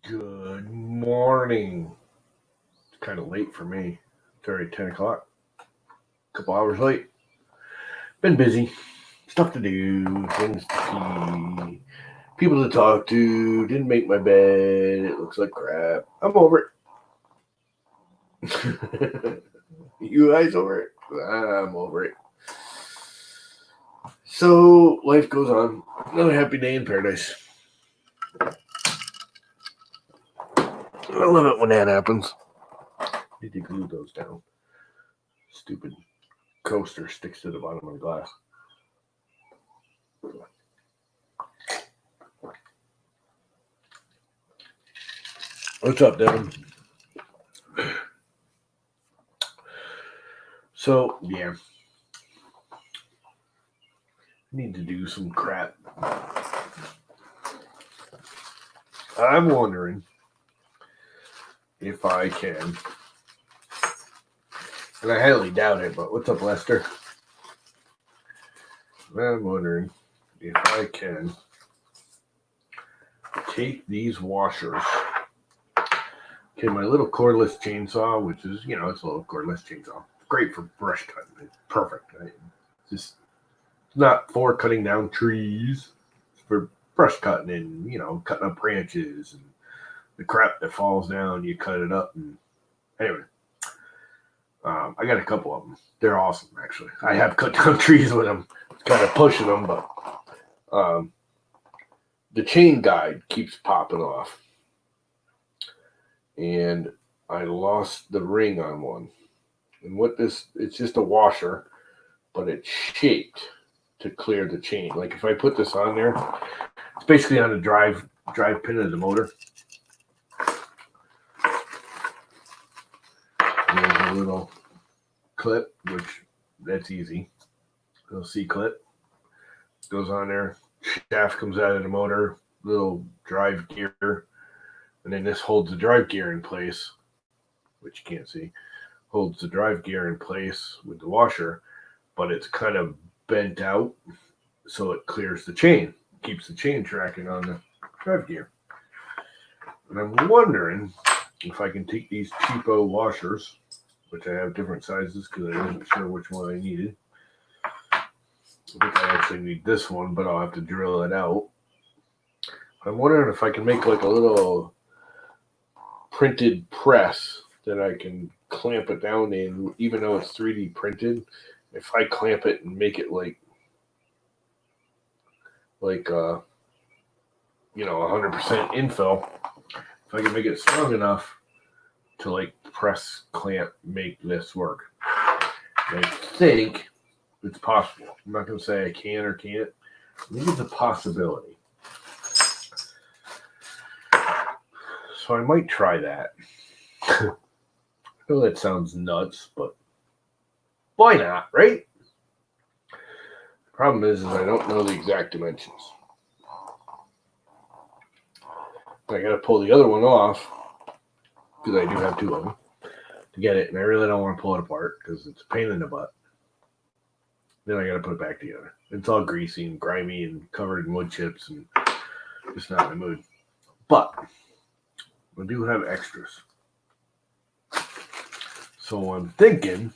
Good morning. It's kind of late for me. It's already 10 o'clock. A couple hours late. Been busy. Stuff to do, things to see, people to talk to. Didn't make my bed. It looks like crap. I'm over it. You guys over it? I'm over it. So, life goes on. Another happy day in paradise. I love it when that happens. Need to glue those down. Stupid coaster sticks to the bottom of the glass. What's up, Devin? So, yeah. Need to do some crap. I'm wondering if I can, and I highly doubt it, but what's up, Lester? I'm wondering if I can take these washers. Okay, my little cordless chainsaw, which is, it's a little cordless chainsaw. Great for brush cutting. It's perfect. Right? Just not for cutting down trees. It's for brush cutting and, cutting up branches and the crap that falls down. You cut it up. And anyway, I got a couple of them. They're awesome, actually. I have cut down trees with them. It's kind of pushing them, but the chain guide keeps popping off. And I lost the ring on one. And it's just a washer, but it's shaped to clear the chain. Like if I put this on there, it's basically on the drive pin of the motor. And there's a little clip, which that's easy. Little C clip goes on there. Shaft comes out of the motor. Little drive gear, and then this holds the drive gear in place, which you can't see. Holds the drive gear in place with the washer, but it's kind of bent out, so it clears the chain, keeps the chain tracking on the drive gear. And I'm wondering if I can take these cheapo washers, which I have different sizes because I wasn't sure which one I needed. I think I actually need this one, but I'll have to drill it out. I'm wondering if I can make like a little printed press that I can clamp it down in, even though it's 3D printed. If I clamp it and make it like 100% infill, if I can make it strong enough to like press, clamp, make this work. And I think it's possible. I'm not going to say I can or can't. I think it's a possibility. So I might try that. I know that sounds nuts, but why not, right? The problem is I don't know the exact dimensions. I got to pull the other one off because I do have two of them to get it, and I really don't want to pull it apart because it's a pain in the butt. Then I got to put it back together. It's all greasy and grimy and covered in wood chips and just not in the mood. But we do have extras. So I'm thinking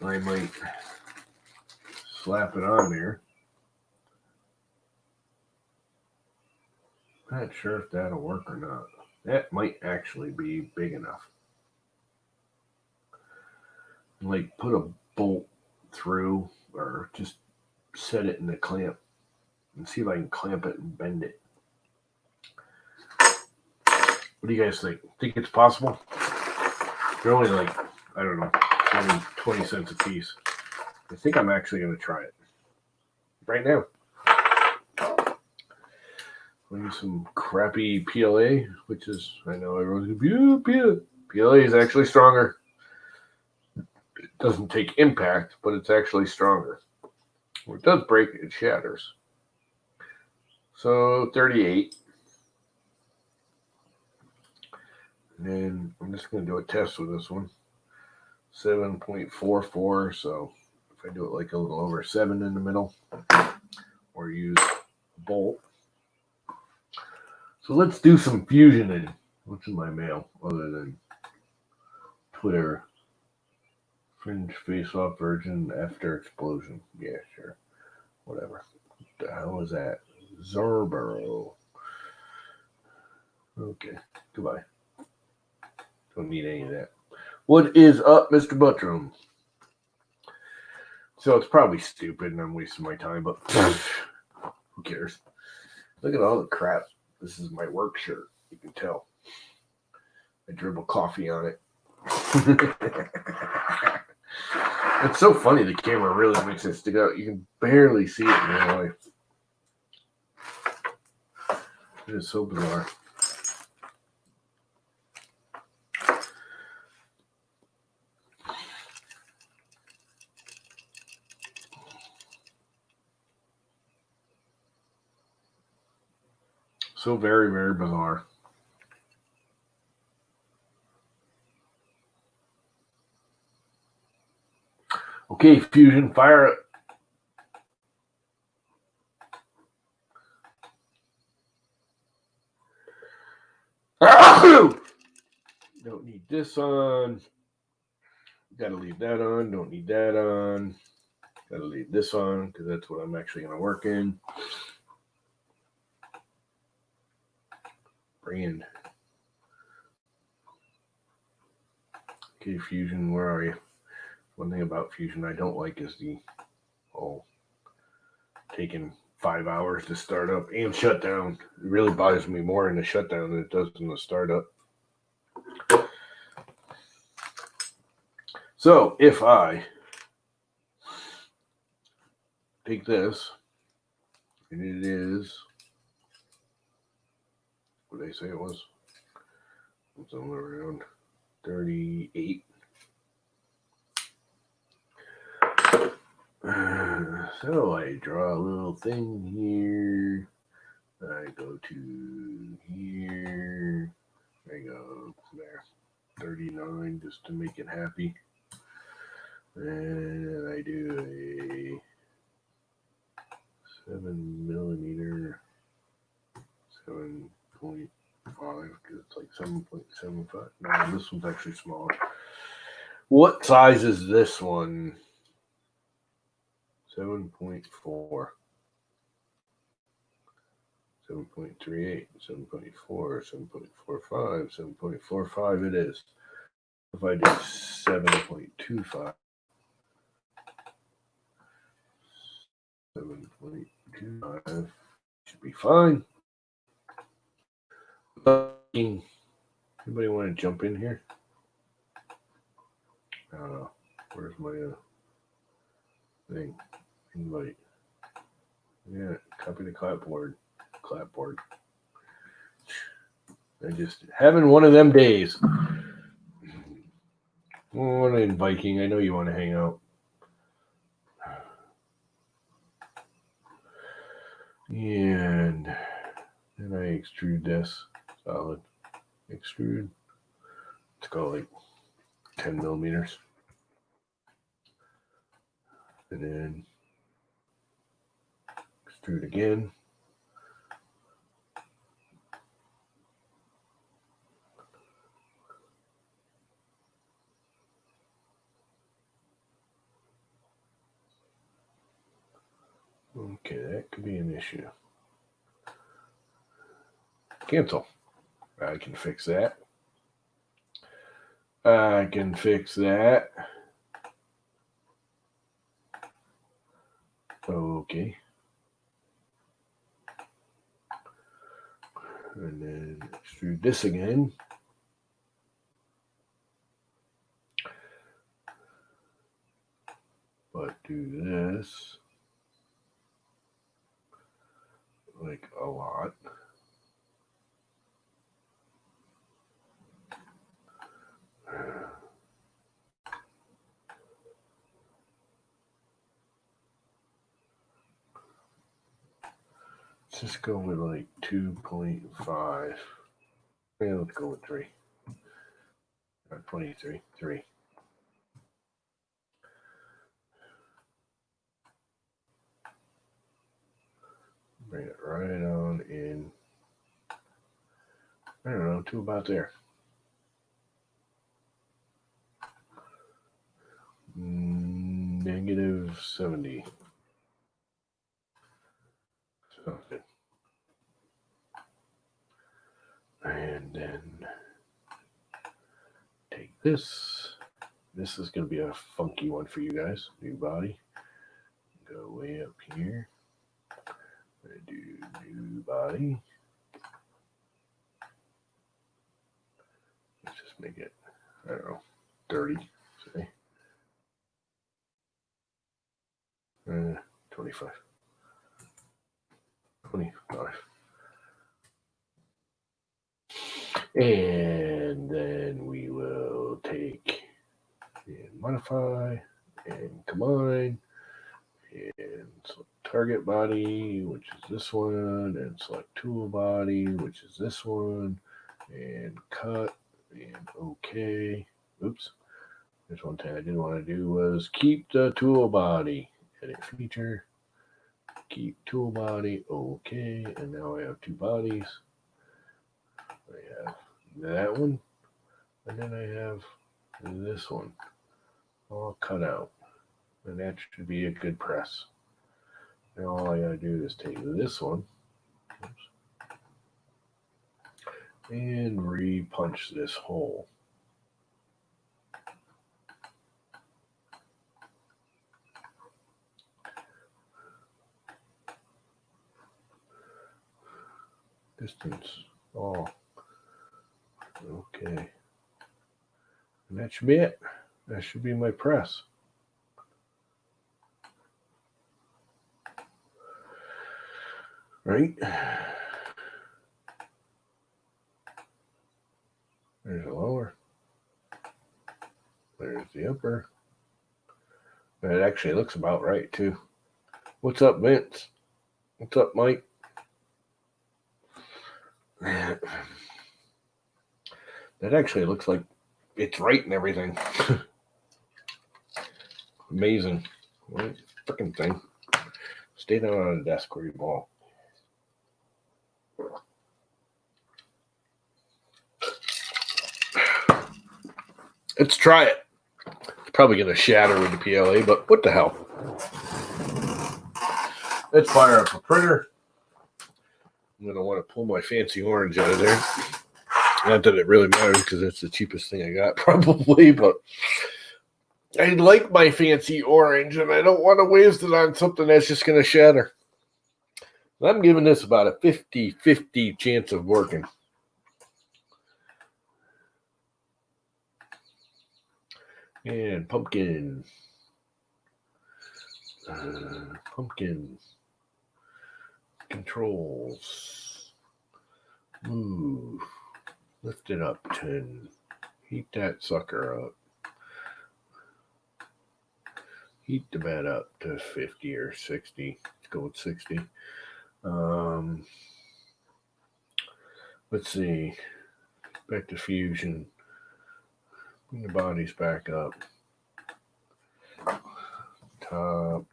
I might slap it on there. Not sure if that'll work or not. That might actually be big enough. Like put a bolt through or just set it in the clamp and see if I can clamp it and bend it. What do you guys think? Think it's possible? They're only like, I don't know, 20 cents a piece. I think I'm actually going to try it right now. I'll use some crappy PLA, which is, I know everyone's going to be, PLA is actually stronger. It doesn't take impact, but it's actually stronger. When it does break, it shatters. So 38. And then I'm just going to do a test with this one. 7.44. So if I do it like a little over 7 in the middle, or use a bolt, So let's do some fusion in what's in my mail other than Twitter. Fringe face-off version after explosion. Yeah, sure. Whatever. What the hell is that? Zorbero. Okay. Goodbye. Don't need any of that. What is up, Mr. Buttram? So it's probably stupid and I'm wasting my time, but who cares? Look at all the crap. This is my work shirt. You can tell. I dribble coffee on it. It's so funny. The camera really makes it stick out. You can barely see it in real life. It is so bizarre. So very, very bizarre. Okay, Fusion, fire it. Don't need this on. Gotta leave that on. Don't need that on. Gotta leave this on because that's what I'm actually going to work in. Brand. Okay, Fusion, where are you? One thing about Fusion I don't like is the taking 5 hours to start up and shut down. It really bothers me more in the shutdown than it does in the startup. So if I take this, and it is, what did they say it was? Somewhere around 38. So I draw a little thing here. I go to here. I go there. 39 just to make it happy. And I do a 7mm 7.5 because it's like 7.75. No, this one's actually smaller. What size is this one? 7.4. 7.38, 7.4, 7.45, 7.45 it is. If I do 7.25, 7.25 should be fine. Anybody want to jump in here? I don't know. Where's my thing? Invite. Yeah, copy the clapboard. Clapboard. I just having one of them days. Morning, Viking. I know you want to hang out. And then I extrude this. Solid. Extrude. Let's go like 10mm. And then extrude again. Okay, that could be an issue. Cancel. I can fix that. I can fix that. Okay. And then extrude this again. But do this like a lot. Let's just go with like 2.5. Yeah, let's go with 3. 23. 3. Bring it right on in. I don't know, to about there. -70. Something. And then take this. This is going to be a funky one for you guys. New body. Go way up here. Do new body. Let's just make it, I don't know, 30, say. 25. 25. And then we will take and modify and combine and select target body, which is this one, and select tool body, which is this one, and cut and OK. Oops. There's one thing I didn't want to do was keep the tool body. Edit feature. Keep tool body. OK. And now I have two bodies. I have that one. And then I have this one all cut out. And that should be a good press. Now all I gotta do is take this one and re-punch this hole. Distance. Oh. Okay. And that should be it. That should be my press. Right? There's a lower. There's the upper. And it actually looks about right, too. What's up, Vince? What's up, Mike? That actually looks like it's right and everything. Amazing. What freaking thing. Stay down on the desk where you belong. Let's try it. It's probably going to shatter with the PLA, but what the hell? Let's fire up a printer. I'm going to want to pull my fancy orange out of there. Not that it really matters because that's the cheapest thing I got probably, but I like my fancy orange and I don't want to waste it on something that's just going to shatter. I'm giving this about a 50-50 chance of working. And pumpkin. Pumpkin. Controls. Move. Lift it up 10. Heat that sucker up. Heat the bed up to 50 or 60. Let's go with 60. Let's see. Back to fusion. Bring the bodies back up. Top.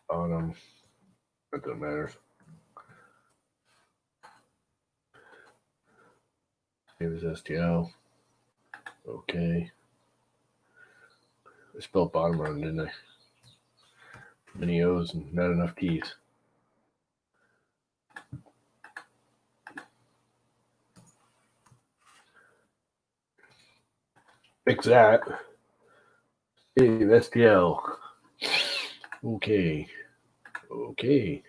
Bottom. That doesn't matter. Save as STL. Okay. I spelled bottom wrong, didn't I? Many O's and not enough T's. Fix that. Save STL. Okay. Okay.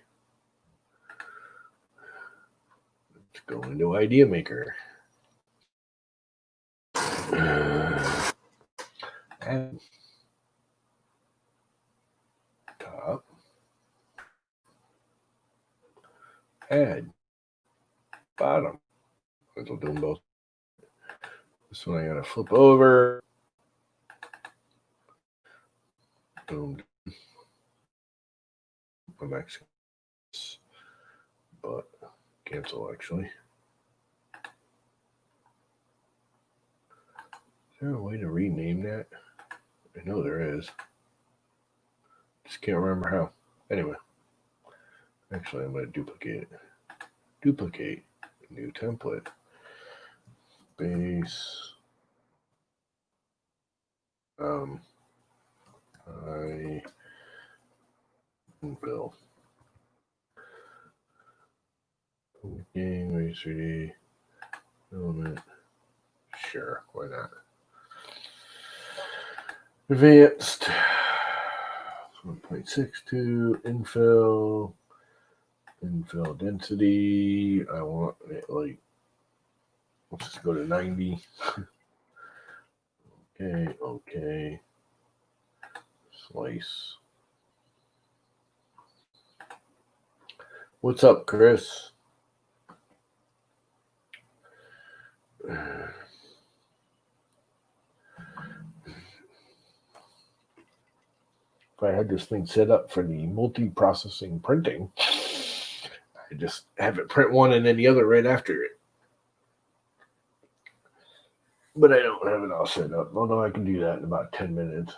Let's go into Idea Maker. Add. Top. Add. Bottom. We'll do them both. This one I gotta flip over. Boom. I'm actually, but cancel actually. Is there a way to rename that? I know there is. Just can't remember how. Anyway, actually, I'm going to duplicate it. duplicate, new template, base. I infill. Game 3D element. Sure, why not? Advanced 1.62 infill density. I want it like, let's just go to 90. Okay. Slice. What's up, Chris? If I had this thing set up for the multi-processing printing, I just have it print one and then the other right after it. But I don't have it all set up, although I can do that in about 10 minutes.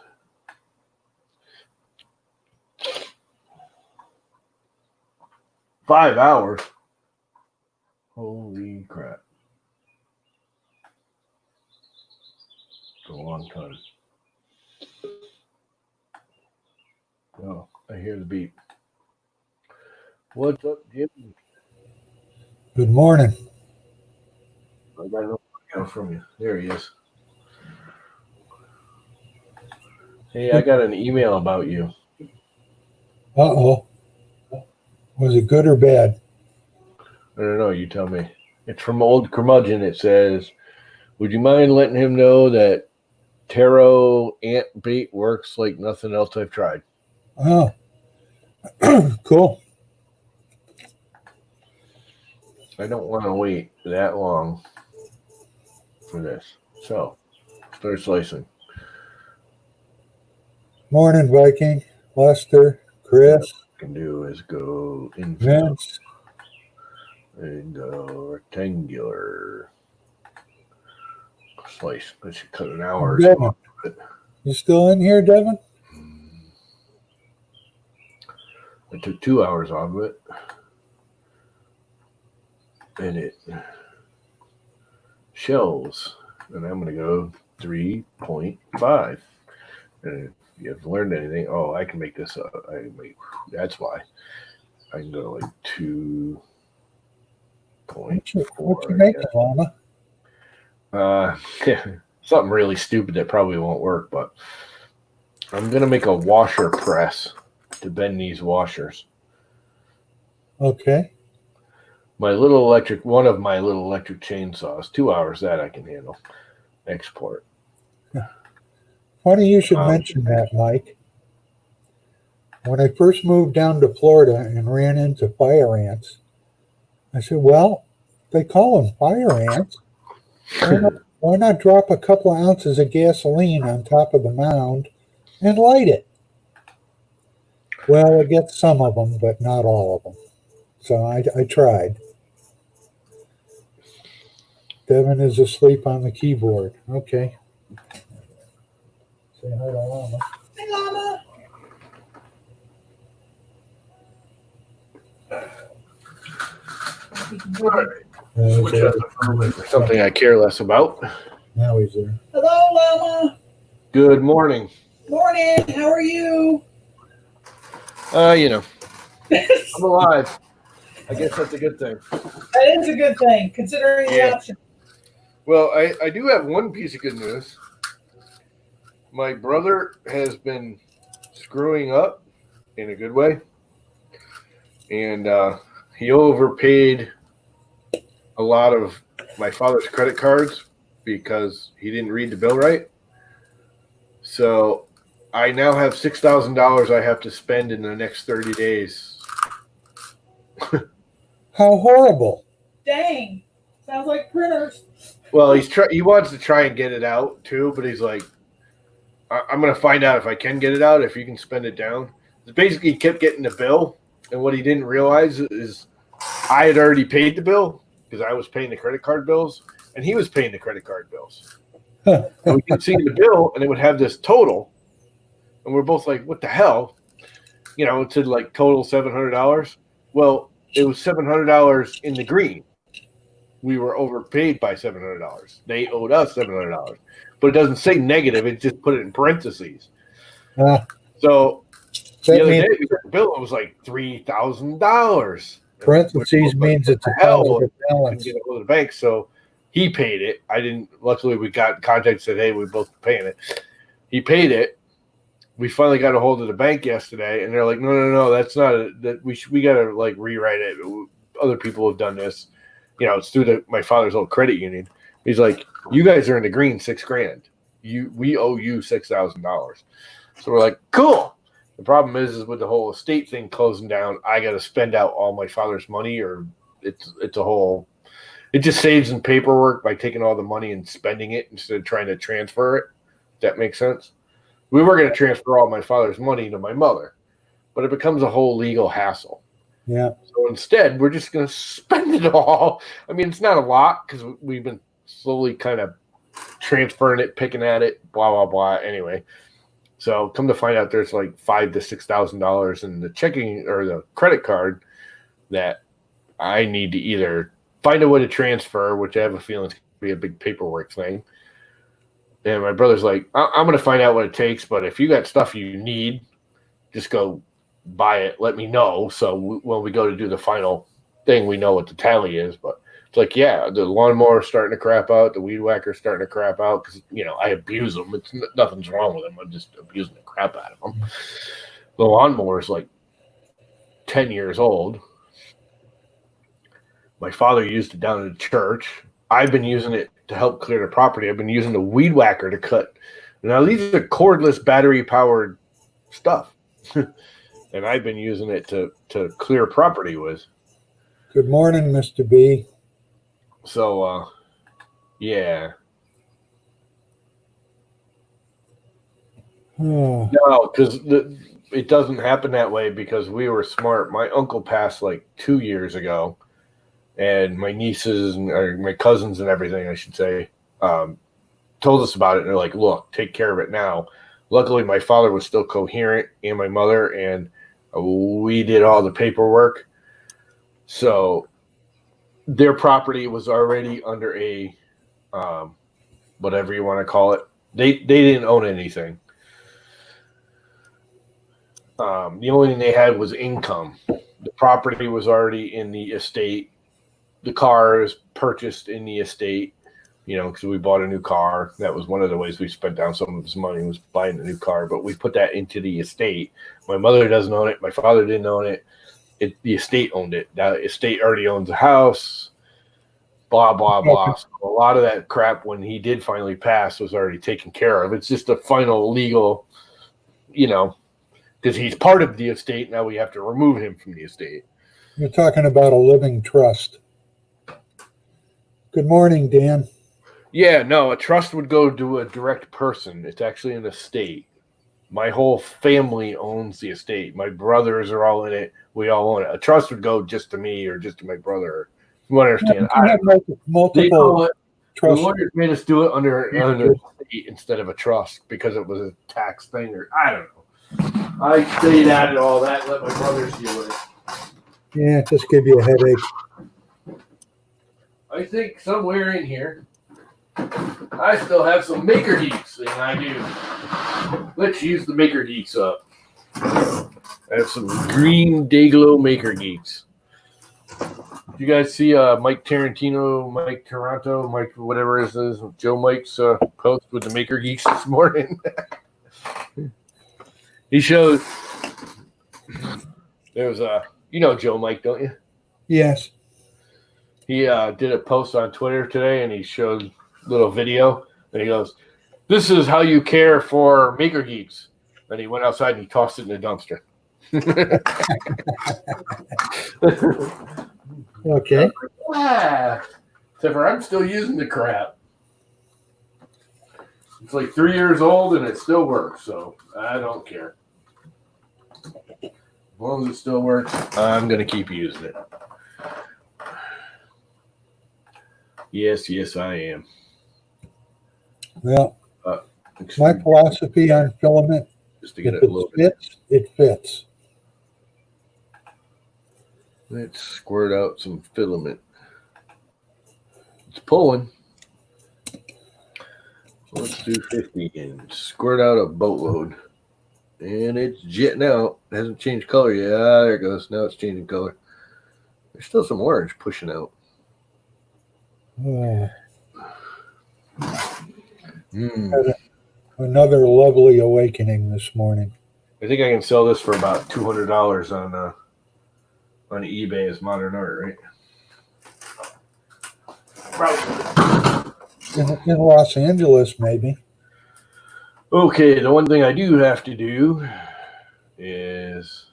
$5 hours. Holy crap. It's a long time. Oh, I hear the beep. What's up, Jim? Good morning. I got no email from you. There he is. Hey, I got an email about you. Uh-oh. Was it good or bad? I don't know. You tell me. It's from Old Curmudgeon. It says, would you mind letting him know that taro ant bait works like nothing else I've tried? Oh, cool. I don't want to wait that long for this. So, start slicing. Morning, Viking, Lester, Chris, What I can do is go infill Vince. and go rectangular. Slice. That should cut an hour or Devin. so. You still in here, Devin? I took 2 hours off of it. And it shells. And I'm going to go 3.5. And if you have learned anything, I can make this up. That's why. I can go like 2.4. What you making, Mama? Something really stupid that probably won't work, but I'm going to make a washer press to bend these washers. Okay. One of my little electric chainsaws, 2 hours that I can handle. Export. Funny you should mention that, Mike. When I first moved down to Florida and ran into fire ants, I said, well, they call them fire ants. Why not drop a couple of ounces of gasoline on top of the mound and light it? Well, I get some of them, but not all of them. So I tried. Devin is asleep on the keyboard. Okay. Say hi to Llama. Hey, Llama. Switch up for something I care less about. Now he's there. Hello, Llama. Good morning. Morning. How are you? I'm alive. I guess that's a good thing. That is a good thing, considering the option. Well, I do have one piece of good news. My brother has been screwing up in a good way. And he overpaid a lot of my father's credit cards because he didn't read the bill right. So I now have $6,000 I have to spend in the next 30 days. How horrible. Dang. Sounds like printers. Well, he wants to try and get it out too, but he's like, I'm going to find out if I can get it out, if you can spend it down. Basically, he kept getting the bill, and what he didn't realize is I had already paid the bill because I was paying the credit card bills, and he was paying the credit card bills. And we could see the bill, and it would have this total, and we're both like, what the hell? It said like total $700. Well, it was $700 in the green. We were overpaid by $700. They owed us $700, but it doesn't say negative. It just put it in parentheses. Uh, So the that other day means we got the bill. It was like $3,000. parentheses means it's a positive balance. Get a hold of the bank, so he paid it. I didn't. Luckily, we got in contact and said, "Hey, we both paying it." He paid it. We finally got a hold of the bank yesterday, and they're like, "No, that's not that. We got to like rewrite it. Other people have done this. It's through my father's old credit union." He's like, "You guys are in the green $6,000. We owe you $6,000." So we're like, "Cool." The problem is with the whole estate thing closing down, I got to spend out all my father's money, or it's a whole. It just saves in paperwork by taking all the money and spending it instead of trying to transfer it. That makes sense. We were going to transfer all my father's money to my mother, but it becomes a whole legal hassle. Yeah. So instead, we're just going to spend it all. I mean, it's not a lot because we've been slowly kind of transferring it, picking at it, blah, blah, blah. Anyway, so come to find out there's like $5,000 to $6,000 in the checking or the credit card that I need to either find a way to transfer, which I have a feeling is going to be a big paperwork thing. And my brother's like, I'm going to find out what it takes, but if you got stuff you need, just go buy it. Let me know. So when we go to do the final thing, we know what the tally is. But it's like, yeah, the lawnmower's starting to crap out. The weed whacker's starting to crap out because, I abuse them. Nothing's wrong with them. I'm just abusing the crap out of them. The lawnmower's like 10 years old. My father used it down at the church. I've been using it to help clear the property. I've been using the weed whacker to cut. Now, these are cordless, battery-powered stuff. And I've been using it to clear property with. Good morning, Mr. B. So, yeah. Oh, No, because it doesn't happen that way because we were smart. My uncle passed like 2 years ago. And my nieces or my cousins and everything, I should say, told us about it. And they're like, look, take care of it now. Luckily, my father was still coherent and my mother, and we did all the paperwork. So their property was already under a whatever you want to call it. They didn't own anything. The only thing they had was income. The property was already in the estate. The car is purchased in the estate, because we bought a new car. That was one of the ways we spent down some of his money was buying a new car. But we put that into the estate. My mother doesn't own it. My father didn't own it. The estate owned it. The estate already owns a house. Blah, blah, blah. So a lot of that crap, when he did finally pass, was already taken care of. It's just a final legal, because he's part of the estate. Now we have to remove him from the estate. you're talking about a living trust. Good morning, Dan. Yeah, no, a trust would go to a direct person. It's actually an estate. My whole family owns the estate. My brothers are all in it. We all own it. A trust would go just to me or just to my brother. You understand? You have multiple The trusts. lawyers made us do it under an estate instead of a trust because it was a tax thing, or I don't know. I stayed at it all that. Let my brothers deal with it. Yeah, just give you a headache. I think somewhere in here, I still have some Maker Geeks, and I do. Let's use the Maker Geeks up. I have some green Dayglow Maker Geeks. You guys see Mike Tarantino, Mike Toronto, Mike whatever it is, Joe Mike's post with the Maker Geeks this morning? He showed there's Joe Mike, don't you? Yes. He did a post on Twitter today, and he showed a little video, and he goes, "This is how you care for Maker Geeks." And he went outside and he tossed it in the dumpster. Okay. Except for I'm still using the crap. It's like 3 years old, and it still works, so I don't care. As long as it still works, I'm going to keep using it. Yes, I am. Well, my philosophy on filament, just to get if it a little it fits, it fits. Let's squirt out some filament. It's pulling. So let's do 50 and squirt out a boatload. And it's jetting out. It hasn't changed color yet. Ah, there it goes. Now it's changing color. There's still some orange pushing out. Oh, Mm. another lovely awakening this morning. I think I can sell this for about $200 on eBay as modern art, right? Probably. In Los Angeles, maybe. Okay, the one thing I do have to do is,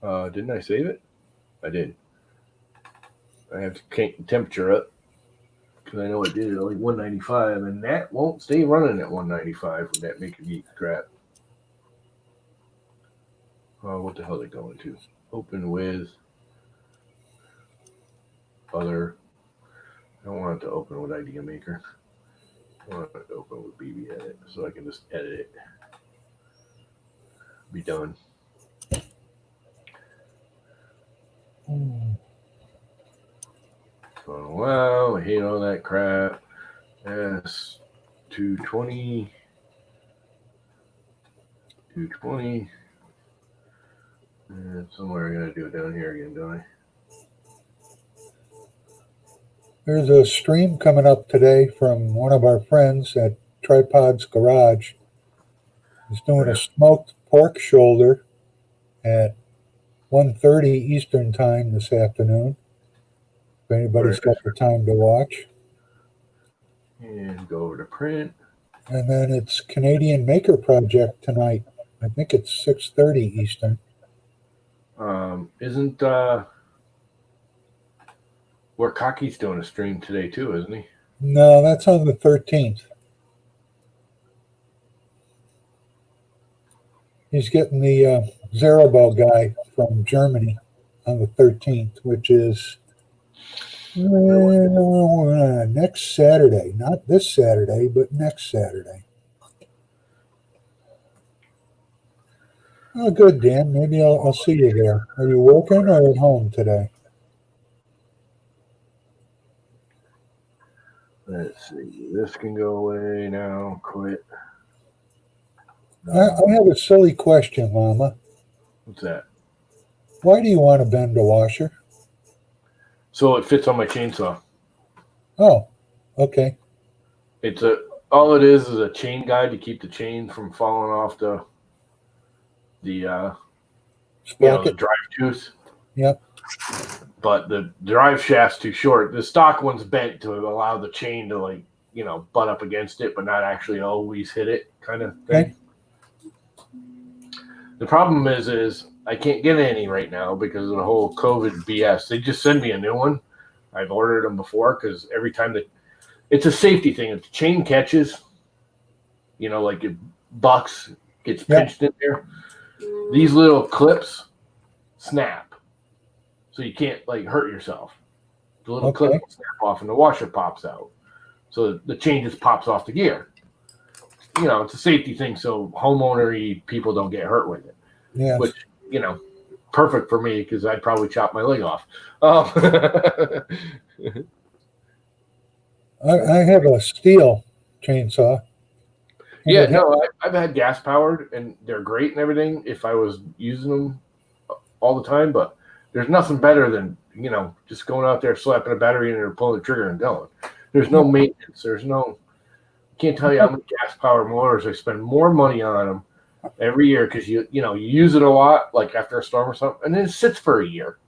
didn't I save it? I did. I have to crank the temperature up because I know it did it like 195, and that won't stay running at 195 with that make a geek crap. What the hell are they going to? Open with other. I don't want it to open with Idea Maker. I want it to open with BB Edit so I can just edit it. Be done. So, wow, I hate all that crap. Yes, 220. 220. And somewhere I gotta do it down here again, don't I? There's a stream coming up today from one of our friends at Tripod's Garage. He's doing a smoked pork shoulder at 1:30 Eastern time this afternoon. If anybody's got the time to watch. And go over to print. And then it's Canadian Maker Project tonight. I think it's 6:30 Eastern. Isn't where Cocky's doing a stream today too, isn't he? No, that's on the 13th. He's getting the Zarabel guy from Germany on the 13th, which is next Saturday. Not this Saturday, but next Saturday. Oh, good, Dan. Maybe I'll see you there. Are you working or at home today? Let's see. This can go away now. Quit. I have a silly question, Mama. What's that? Why do you want to bend a washer? So it fits on my chainsaw. Oh, okay. It's all it is a chain guide to keep the chain from falling off the the drive tooth. Yep. But the drive shaft's too short. The stock one's bent to allow the chain to butt up against it, but not actually always hit it, kind of thing. Okay. The problem is I can't get any right now because of the whole COVID BS. They just send me a new one. I've ordered them before because every time it's a safety thing. If the chain catches, like it bucks, gets pinched in there, these little clips snap. So you can't hurt yourself. The little clip will snap off and the washer pops out. So the chain just pops off the gear. It's a safety thing so homeowner-y people don't get hurt with it. Yeah. Which, perfect for me because I'd probably chop my leg off. I have a steel chainsaw. Yeah, no, I've had gas powered and they're great and everything if I was using them all the time, but there's nothing better than, just going out there, slapping a battery in it or pulling the trigger and going. There's no maintenance. Can't tell you how many gas powered motors I spend more money on them every year because you use it a lot, like after a storm or something, and then it sits for a year.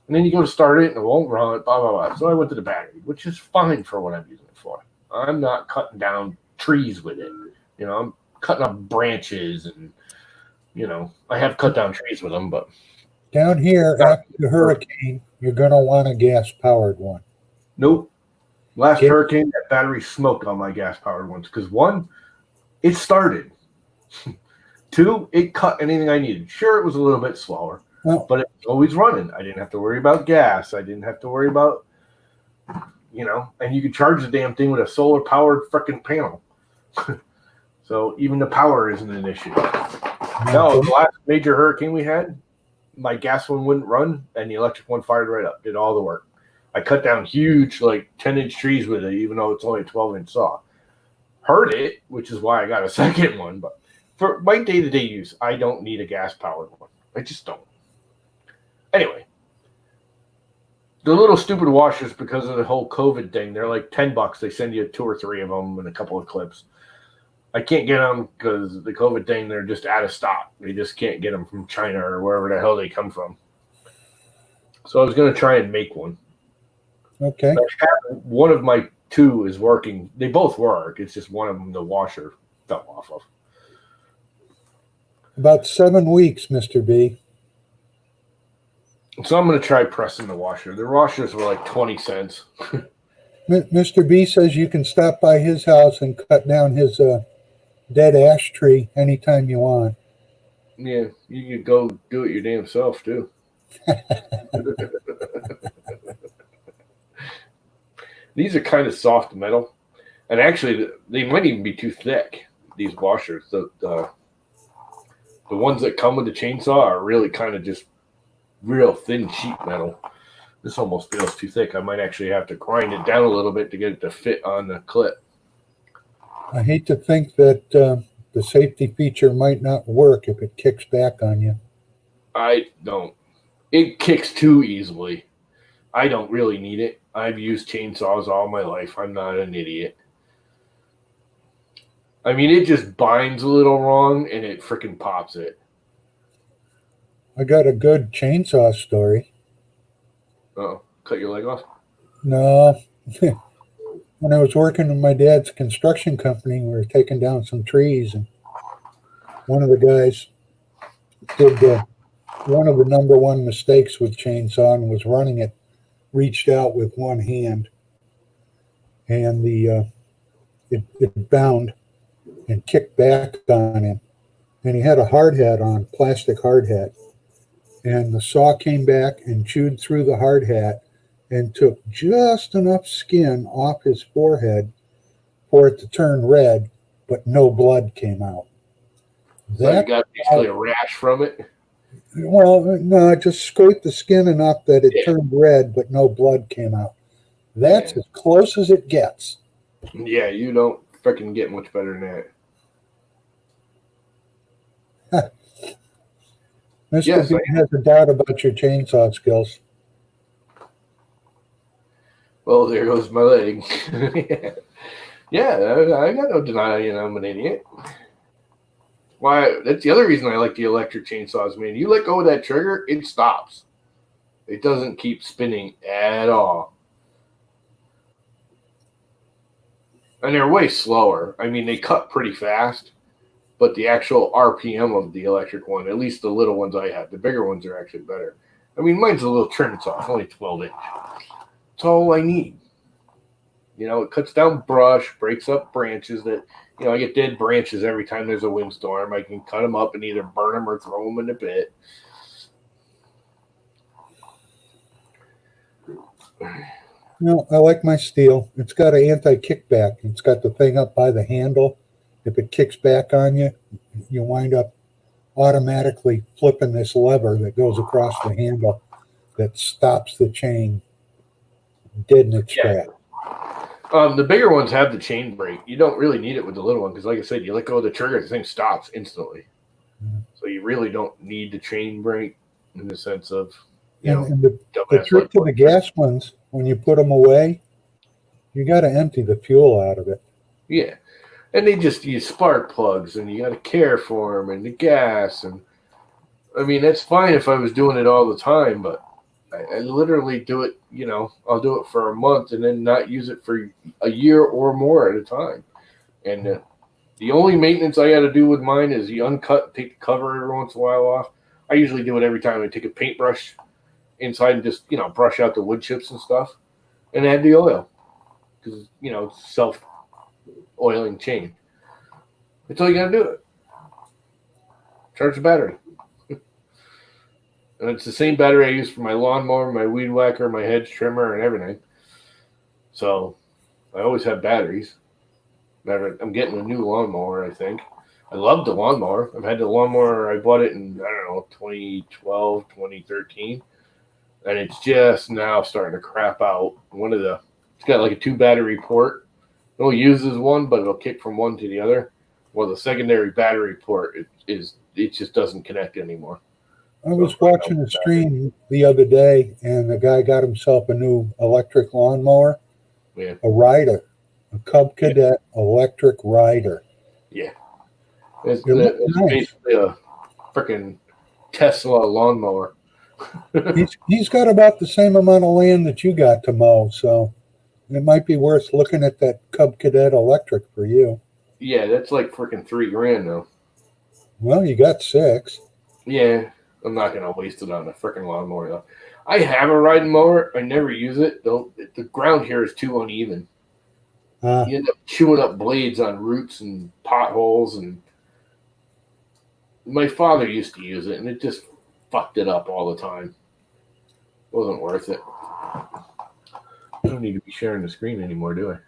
And then you go to start it and it won't run, blah, blah, blah. So I went to the battery, which is fine for what I'm using it for. I'm not cutting down trees with it. I'm cutting up branches and, I have cut down trees with them, but. Down here after the hurricane, you're going to want a gas-powered one. Nope. Last hurricane, that battery smoked on my gas-powered ones because 1, it started. 2, it cut anything I needed. Sure, it was a little bit slower, but it was always running. I didn't have to worry about gas. I didn't have to worry about, and you could charge the damn thing with a solar-powered freaking panel. So even the power isn't an issue. No, the last major hurricane we had, my gas one wouldn't run, and the electric one fired right up, did all the work. I cut down huge, like 10-inch trees with it, even though it's only a 12-inch saw. Hurt it, which is why I got a second one. But for my day-to-day use, I don't need a gas-powered one. I just don't. Anyway, the little stupid washers, because of the whole COVID thing, they're like $10. They send you 2 or 3 of them and a couple of clips. I can't get them because the COVID thing, they're just out of stock. They just can't get them from China or wherever the hell they come from. So I was going to try and make one. Okay. One of my 2 is working. They both work. It's just one of them the washer fell off of. About 7 weeks, Mr. B. So I'm going to try pressing the washer. The washers were like 20 cents. Mr. B says you can stop by his house and cut down his dead ash tree anytime you want. Yeah, you could go do it your damn self, too. These are kind of soft metal. And actually, they might even be too thick, these washers. The ones that come with the chainsaw are really kind of just real thin sheet metal. This almost feels too thick. I might actually have to grind it down a little bit to get it to fit on the clip. I hate to think that the safety feature might not work if it kicks back on you. I don't. It kicks too easily. I don't really need it. I've used chainsaws all my life. I'm not an idiot. I mean, it just binds a little wrong and it freaking pops it. I got a good chainsaw story. Oh, cut your leg off? No. When I was working in my dad's construction company, we were taking down some trees, and one of the guys did one of the number one mistakes with chainsaw and was running it, reached out with one hand, and it bound and kicked back on him. And he had a hard hat on, plastic hard hat. And the saw came back and chewed through the hard hat and took just enough skin off his forehead for it to turn red, but no blood came out. So you got basically a rash from it? Well, no, it just scraped the skin enough that it turned red, but no blood came out. That's as close as it gets. Yeah, you don't freaking get much better than that. Mr. B has a doubt about your chainsaw skills. Well, there goes my leg. Yeah, I got no denying I'm an idiot. Why? That's the other reason I like the electric chainsaws, man. You let go of that trigger, it stops. It doesn't keep spinning at all. And they're way slower. I mean, they cut pretty fast, but the actual RPM of the electric one, at least the little ones I have, the bigger ones are actually better. I mean, mine's a little trim saw, it's only 12-inch. That's all I need. You know, it cuts down brush, breaks up branches that, you know, I get dead branches every time there's a windstorm. I can cut them up and either burn them or throw them in the pit. No, I like my steel. It's got an anti-kickback. It's got the thing up by the handle. If it kicks back on you, you wind up automatically flipping this lever that goes across the handle that stops the chain dead in its tracks. The bigger ones have the chain brake. You don't really need it with the little one because, like I said, you let go of the trigger, the thing stops instantly. So you really don't need the chain brake in the sense of, you know, and the trick to the gas ones, when you put them away, you got to empty the fuel out of it. Yeah. And they just use spark plugs, and you got to care for them, and the gas. And I mean, that's fine if I was doing it all the time, but I literally do it, you know, I'll do it for a month and then not use it for a year or more at a time. And the only maintenance I got to do with mine is you uncut, take the cover every once in a while off. I usually do it every time I take a paintbrush inside and just, you know, brush out the wood chips and stuff and add the oil because, you know, it's self-oiling chain. That's all you got to do it. Charge the battery. And it's the same battery I use for my lawnmower, my weed whacker, my hedge trimmer, and everything. So I always have batteries. I'm getting a new lawnmower, I think. I love the lawnmower. I've had the lawnmower. I bought it in, I don't know, 2012, 2013. And it's just now starting to crap out. It's got like a 2 battery port. It only uses one, but it'll kick from one to the other. Well, the secondary battery port, it just doesn't connect anymore. I was watching a stream the other day, and the guy got himself a new electric lawnmower, Yeah. a rider, a Cub Cadet electric rider. Yeah. It's looks nice. basically a freaking Tesla lawnmower. He's got about the same amount of land that you got to mow, so it might be worth looking at that Cub Cadet electric for you. Yeah, that's like freaking $3,000 though. Well, you got 6. Yeah, I'm not gonna waste it on a freaking lawnmower though. I have a riding mower. I never use it though. The ground here is too uneven. You end up chewing up blades on roots and potholes, and my father used to use it, and it just fucked it up all the time. Wasn't worth it. I don't need to be sharing the screen anymore, do I?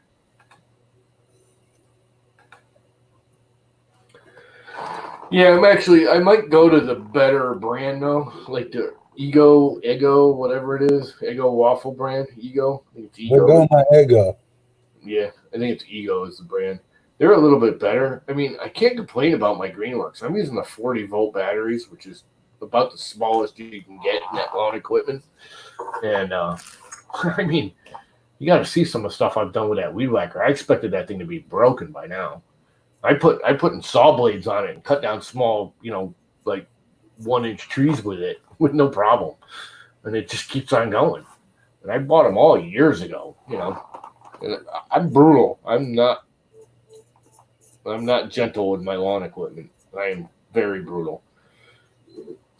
Yeah, I might go to the better brand though, like the Eggo, whatever it is, Eggo waffle brand, Eggo. I think it's Eggo. We'll go my Eggo. Yeah, I think it's Eggo is the brand. They're a little bit better. I mean, I can't complain about my Greenworks. I'm using the 40-volt batteries, which is about the smallest you can get in that lawn equipment. And I mean, you got to see some of the stuff I've done with that weed whacker. I expected that thing to be broken by now. I put in saw blades on it and cut down small, like 1-inch trees with it with no problem, and it just keeps on going. And I bought them all years ago, And I'm brutal. I'm not gentle with my lawn equipment. I am very brutal.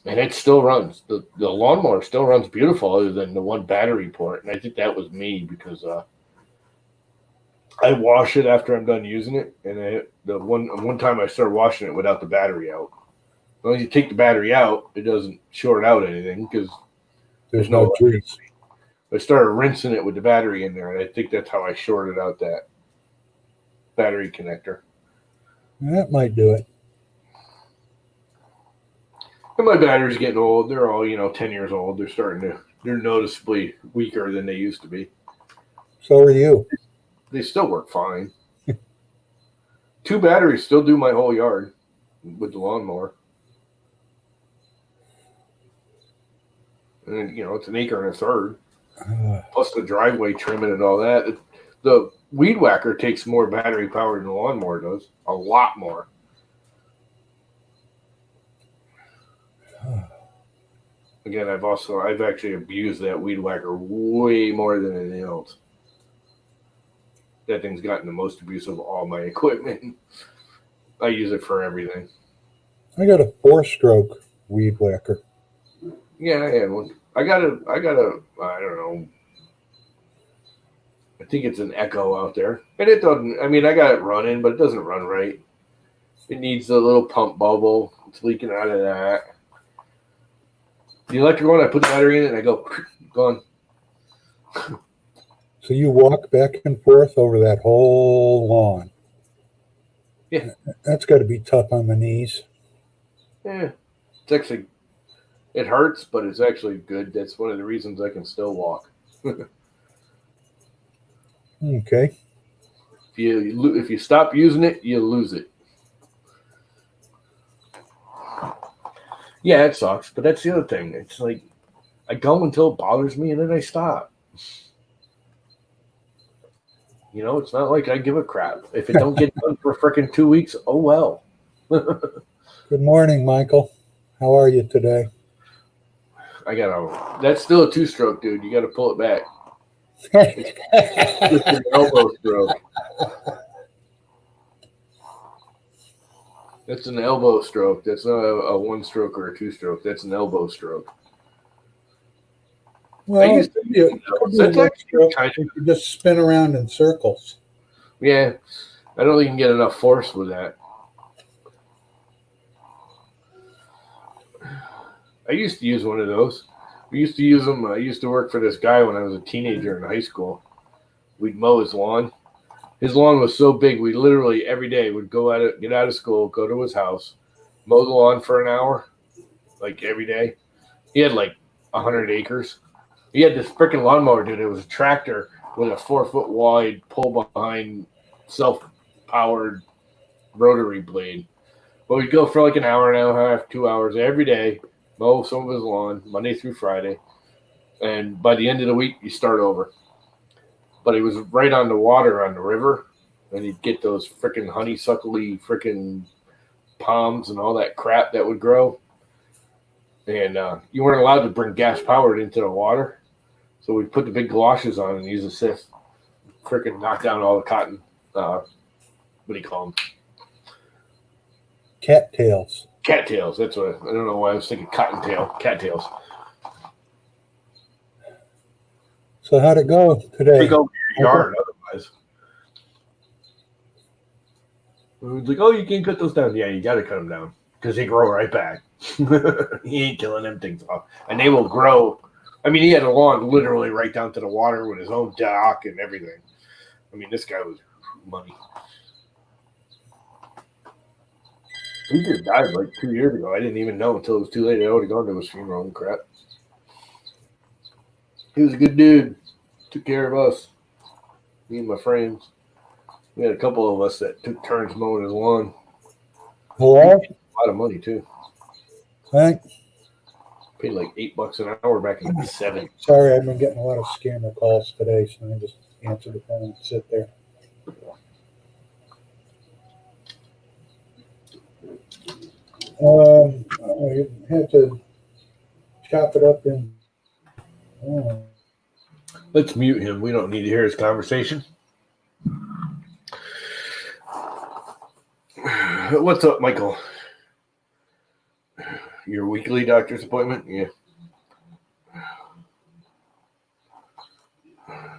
And it still runs. The lawnmower still runs beautiful other than the 1 battery port. And I think that was me because I wash it after I'm done using it. And the one time I started washing it without the battery out. Well, you take the battery out, it doesn't short out anything because there's no trees. I started rinsing it with the battery in there, and I think that's how I shorted out that battery connector. That might do it. And my battery's getting old. They're all, 10 years old. They're noticeably weaker than they used to be. So are you. They still work fine. 2 batteries still do my whole yard with the lawnmower. And, it's an acre and a third. Plus the driveway trimming and all that. The weed whacker takes more battery power than the lawnmower does. A lot more. Again, I've actually abused that weed whacker way more than anything else. That thing's gotten the most abuse of all my equipment. I use it for everything. I got a 4-stroke weed whacker. Yeah, I had one. I got a, I don't know. I think it's an Echo out there. And it doesn't, I got it running, but it doesn't run right. It needs a little pump bubble. It's leaking out of that. The electric one, I put the battery in it and I go, gone. So you walk back and forth over that whole lawn. Yeah. That's got to be tough on the knees. Yeah. It's actually, it hurts, but it's actually good. That's one of the reasons I can still walk. Okay. If you stop using it, you lose it. Yeah, it sucks, but that's the other thing. It's like I go until it bothers me, and then I stop. It's not like I give a crap. If it don't get done for freaking 2 weeks, oh well. Good morning, Michael. How are you today? That's still a 2-stroke, dude. You got to pull it back. It's an elbow stroke. That's an elbow stroke. That's not a 1-stroke or a 2-stroke. That's an elbow stroke. Well, it could be a stroke. You could just spin around in circles. Yeah, I don't think you can get enough force with that. I used to use one of those. We used to use them. I used to work for this guy when I was a teenager in high school. We'd mow his lawn, His lawn was so big, we literally every day would go at it, get out of school, go to his house, mow the lawn for an hour, like every day. He had like 100 acres. He had this freaking lawnmower, dude. It was a tractor with a 4-foot wide pull behind self-powered rotary blade. But we'd go for like an hour and a half, 2 hours every day, mow some of his lawn Monday through Friday. And by the end of the week, you start over. But he was right on the water on the river, and he'd get those freaking honeysuckly freaking palms and all that crap that would grow. And you weren't allowed to bring gas powered into the water. So we'd put the big galoshes on and use a sieve. Freaking knock down all the cotton. What do you call them? Cattails. Cattails. That's what I don't know why I was thinking cottontail. Cattails. So how'd it go today? Take over your yard otherwise. It was like, oh, you can't cut those down. Yeah, you got to cut them down because they grow right back. He ain't killing them things off. And they will grow. I mean, he had a lawn literally right down to the water with his own dock and everything. I mean, this guy was money. He just died like 2 years ago. I didn't even know until it was too late. I would have gone to his funeral and crap. He was a good dude. Took care of us. Me and my friends. We had a couple of us that took turns mowing his lawn. Hello? A lot of money, too. Thanks. Paid like $8 an hour back in the 70s. Sorry, I've been getting a lot of scammer calls today, so I just answer the phone and sit there. I had to chop it up in. Let's mute him. We don't need to hear his conversation. What's up, Michael? Your weekly doctor's appointment? Yeah. I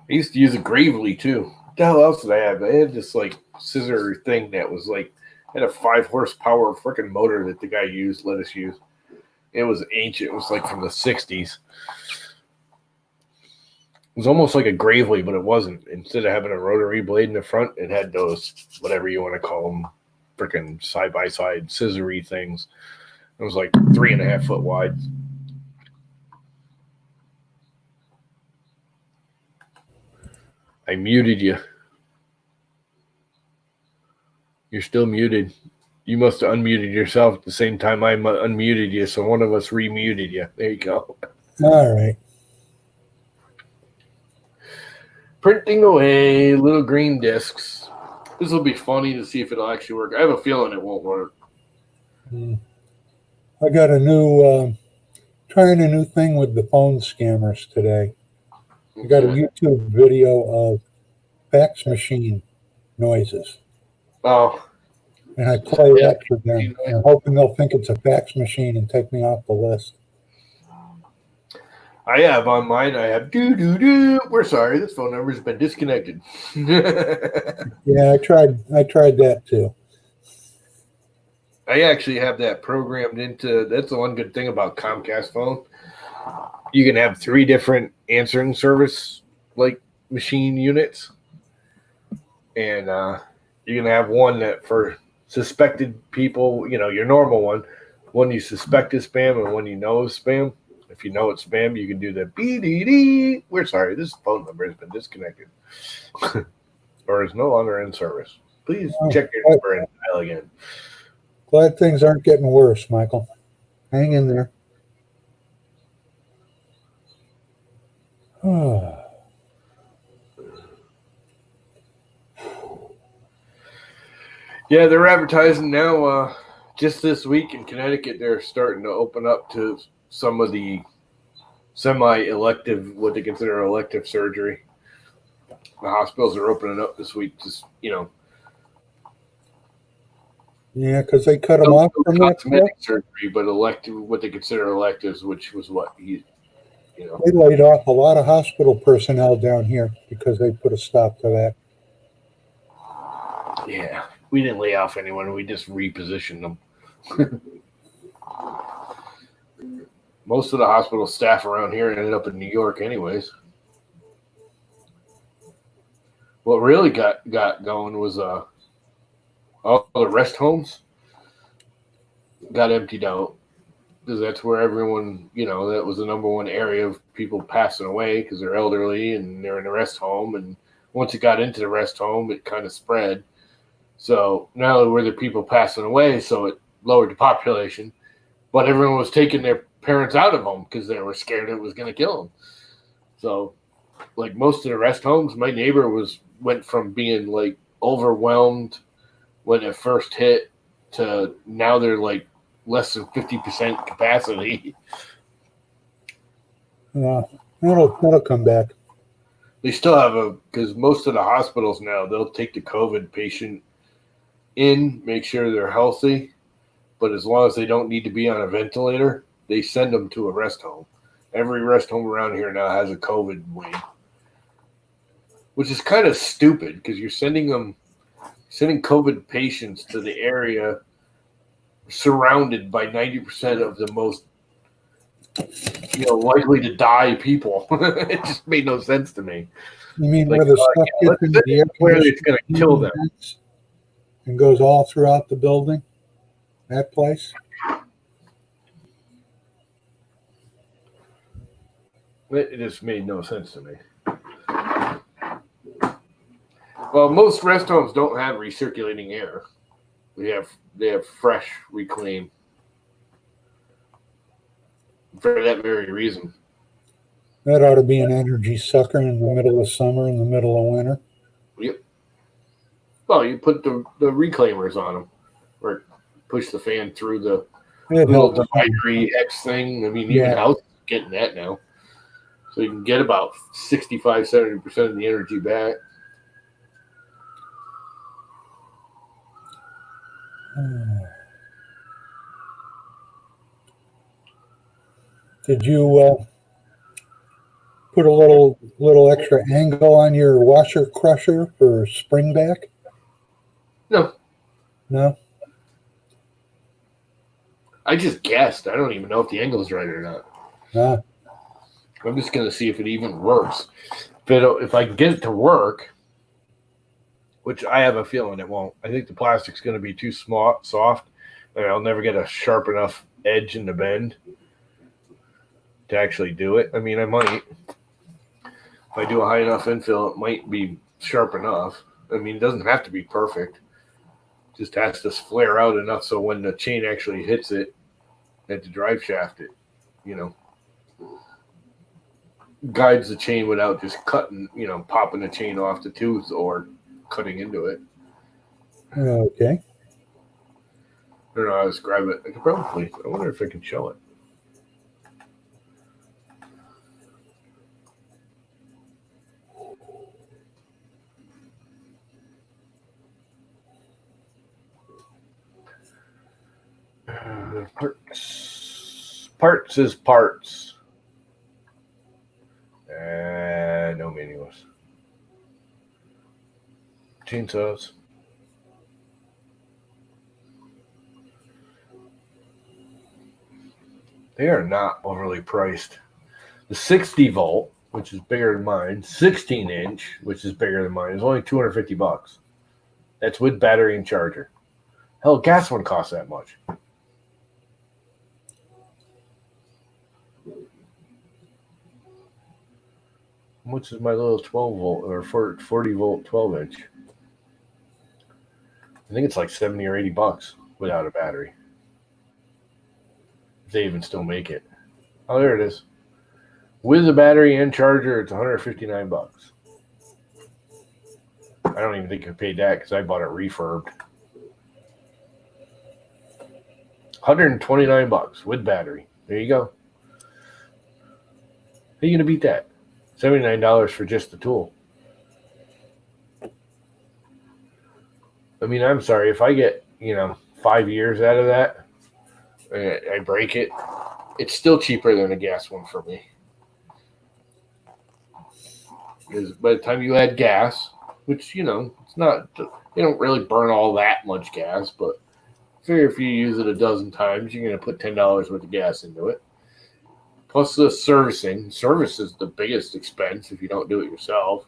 used to use a Gravely too. What the hell else did I have? I had this like scissor thing that was like had a 5 horsepower freaking motor that the guy let us use. It was ancient. It was like from the 60s. It was almost like a Gravely, but it wasn't. Instead of having a rotary blade in the front, it had those, whatever you want to call them, freaking side-by-side scissory things. It was like 3.5 foot wide. I muted you. You're still muted. You must have unmuted yourself at the same time I unmuted you, so one of us remuted you. There you go. All right. Printing away little green discs. This will be funny to see if it'll actually work. I have a feeling it won't work. I got trying a new thing with the phone scammers today. I got a YouTube video of fax machine noises. Oh. And I play that for them. I'm hoping they'll think it's a fax machine and take me off the list. I have on mine, I have doo-doo-doo. We're sorry, this phone number has been disconnected. Yeah, I tried that too. I actually have that programmed into, that's the one good thing about Comcast phone. You can have 3 different answering service like machine units. And you can have one that for suspected people, you know, your normal one you suspect is spam and one you know is spam. If you know it's spam, you can do the BDD. We're sorry, this phone number has been disconnected or is no longer in service. Please check your number and dial again. Glad things aren't getting worse, Michael. Hang in there. Yeah, they're advertising now. Just this week in Connecticut, they're starting to open up to some of the semi-elective, what they consider elective surgery. The hospitals are opening up this week. Just Yeah, because they cut them off from that. Cosmetic surgery, but elective, what they consider electives, which was what They laid off a lot of hospital personnel down here because they put a stop to that. Yeah, we didn't lay off anyone. We just repositioned them. Most of the hospital staff around here ended up in New York anyways. What really got going was all the rest homes got emptied out because that's where everyone, that was the number one area of people passing away because they're elderly and they're in a rest home. And once it got into the rest home, it kind of spread. So not only were there people passing away, so it lowered the population, but everyone was taking their parents out of them because they were scared it was going to kill them. So, like most of the rest homes, my neighbor went from being like overwhelmed when it first hit to now they're like less than 50% capacity. That'll come back. They still have because most of the hospitals now, they'll take the COVID patient in, make sure they're healthy, but as long as they don't need to be on a ventilator, they send them to a rest home. Every rest home around here now has a COVID wing, which is kind of stupid because you're sending COVID patients to the area surrounded by 90% of the most likely to die people. It just made no sense to me. You mean where the stuff gets into the air where it's going to kill them and goes all throughout the building? That place? It just made no sense to me. Well, most rest homes don't have recirculating air. They have fresh, reclaimed. For that very reason. That ought to be an energy sucker in the middle of summer, in the middle of winter. Yep. Well, you put the reclaimers on them, or push the fan through the little dividery X thing. I mean, even houses are getting that now. So you can get about 65-70% of the energy back. Did you put a little extra angle on your washer crusher for spring back? No. I just guessed. I don't even know if the angle's right or not. No. I'm just gonna see if it even works. If I can get it to work, which I have a feeling it won't. I think the plastic's gonna be too soft, and I'll never get a sharp enough edge in the bend to actually do it. I mean, I might. If I do a high enough infill, it might be sharp enough. I mean, it doesn't have to be perfect. It just has to flare out enough so when the chain actually hits it at the drive shaft, it, guides the chain without just cutting, popping the chain off the tooth or cutting into it. Okay. I don't know how to describe it. I wonder if I can show it. Parts is parts. No manuals. Chainsaws. They are not overly priced. The 60 volt, which is bigger than mine, 16 inch, which is bigger than mine, is only $250. That's with battery and charger. Hell, gas one costs that much. How much is my little 12 volt or 40 volt 12 inch? I think it's like $70 or $80 without a battery. If they even still make it. Oh, there it is. With a battery and charger, it's $159. I don't even think I paid that because I bought it refurbed. $129 with battery. There you go. How are you going to beat that? $79 for just the tool. I mean, I'm sorry. If I get, 5 years out of that, I break it, it's still cheaper than a gas one for me. Because by the time you add gas, which, it's not, they don't really burn all that much gas, but figure if you use it a dozen times, you're going to put $10 worth of gas into it. Plus the servicing. Service is the biggest expense if you don't do it yourself.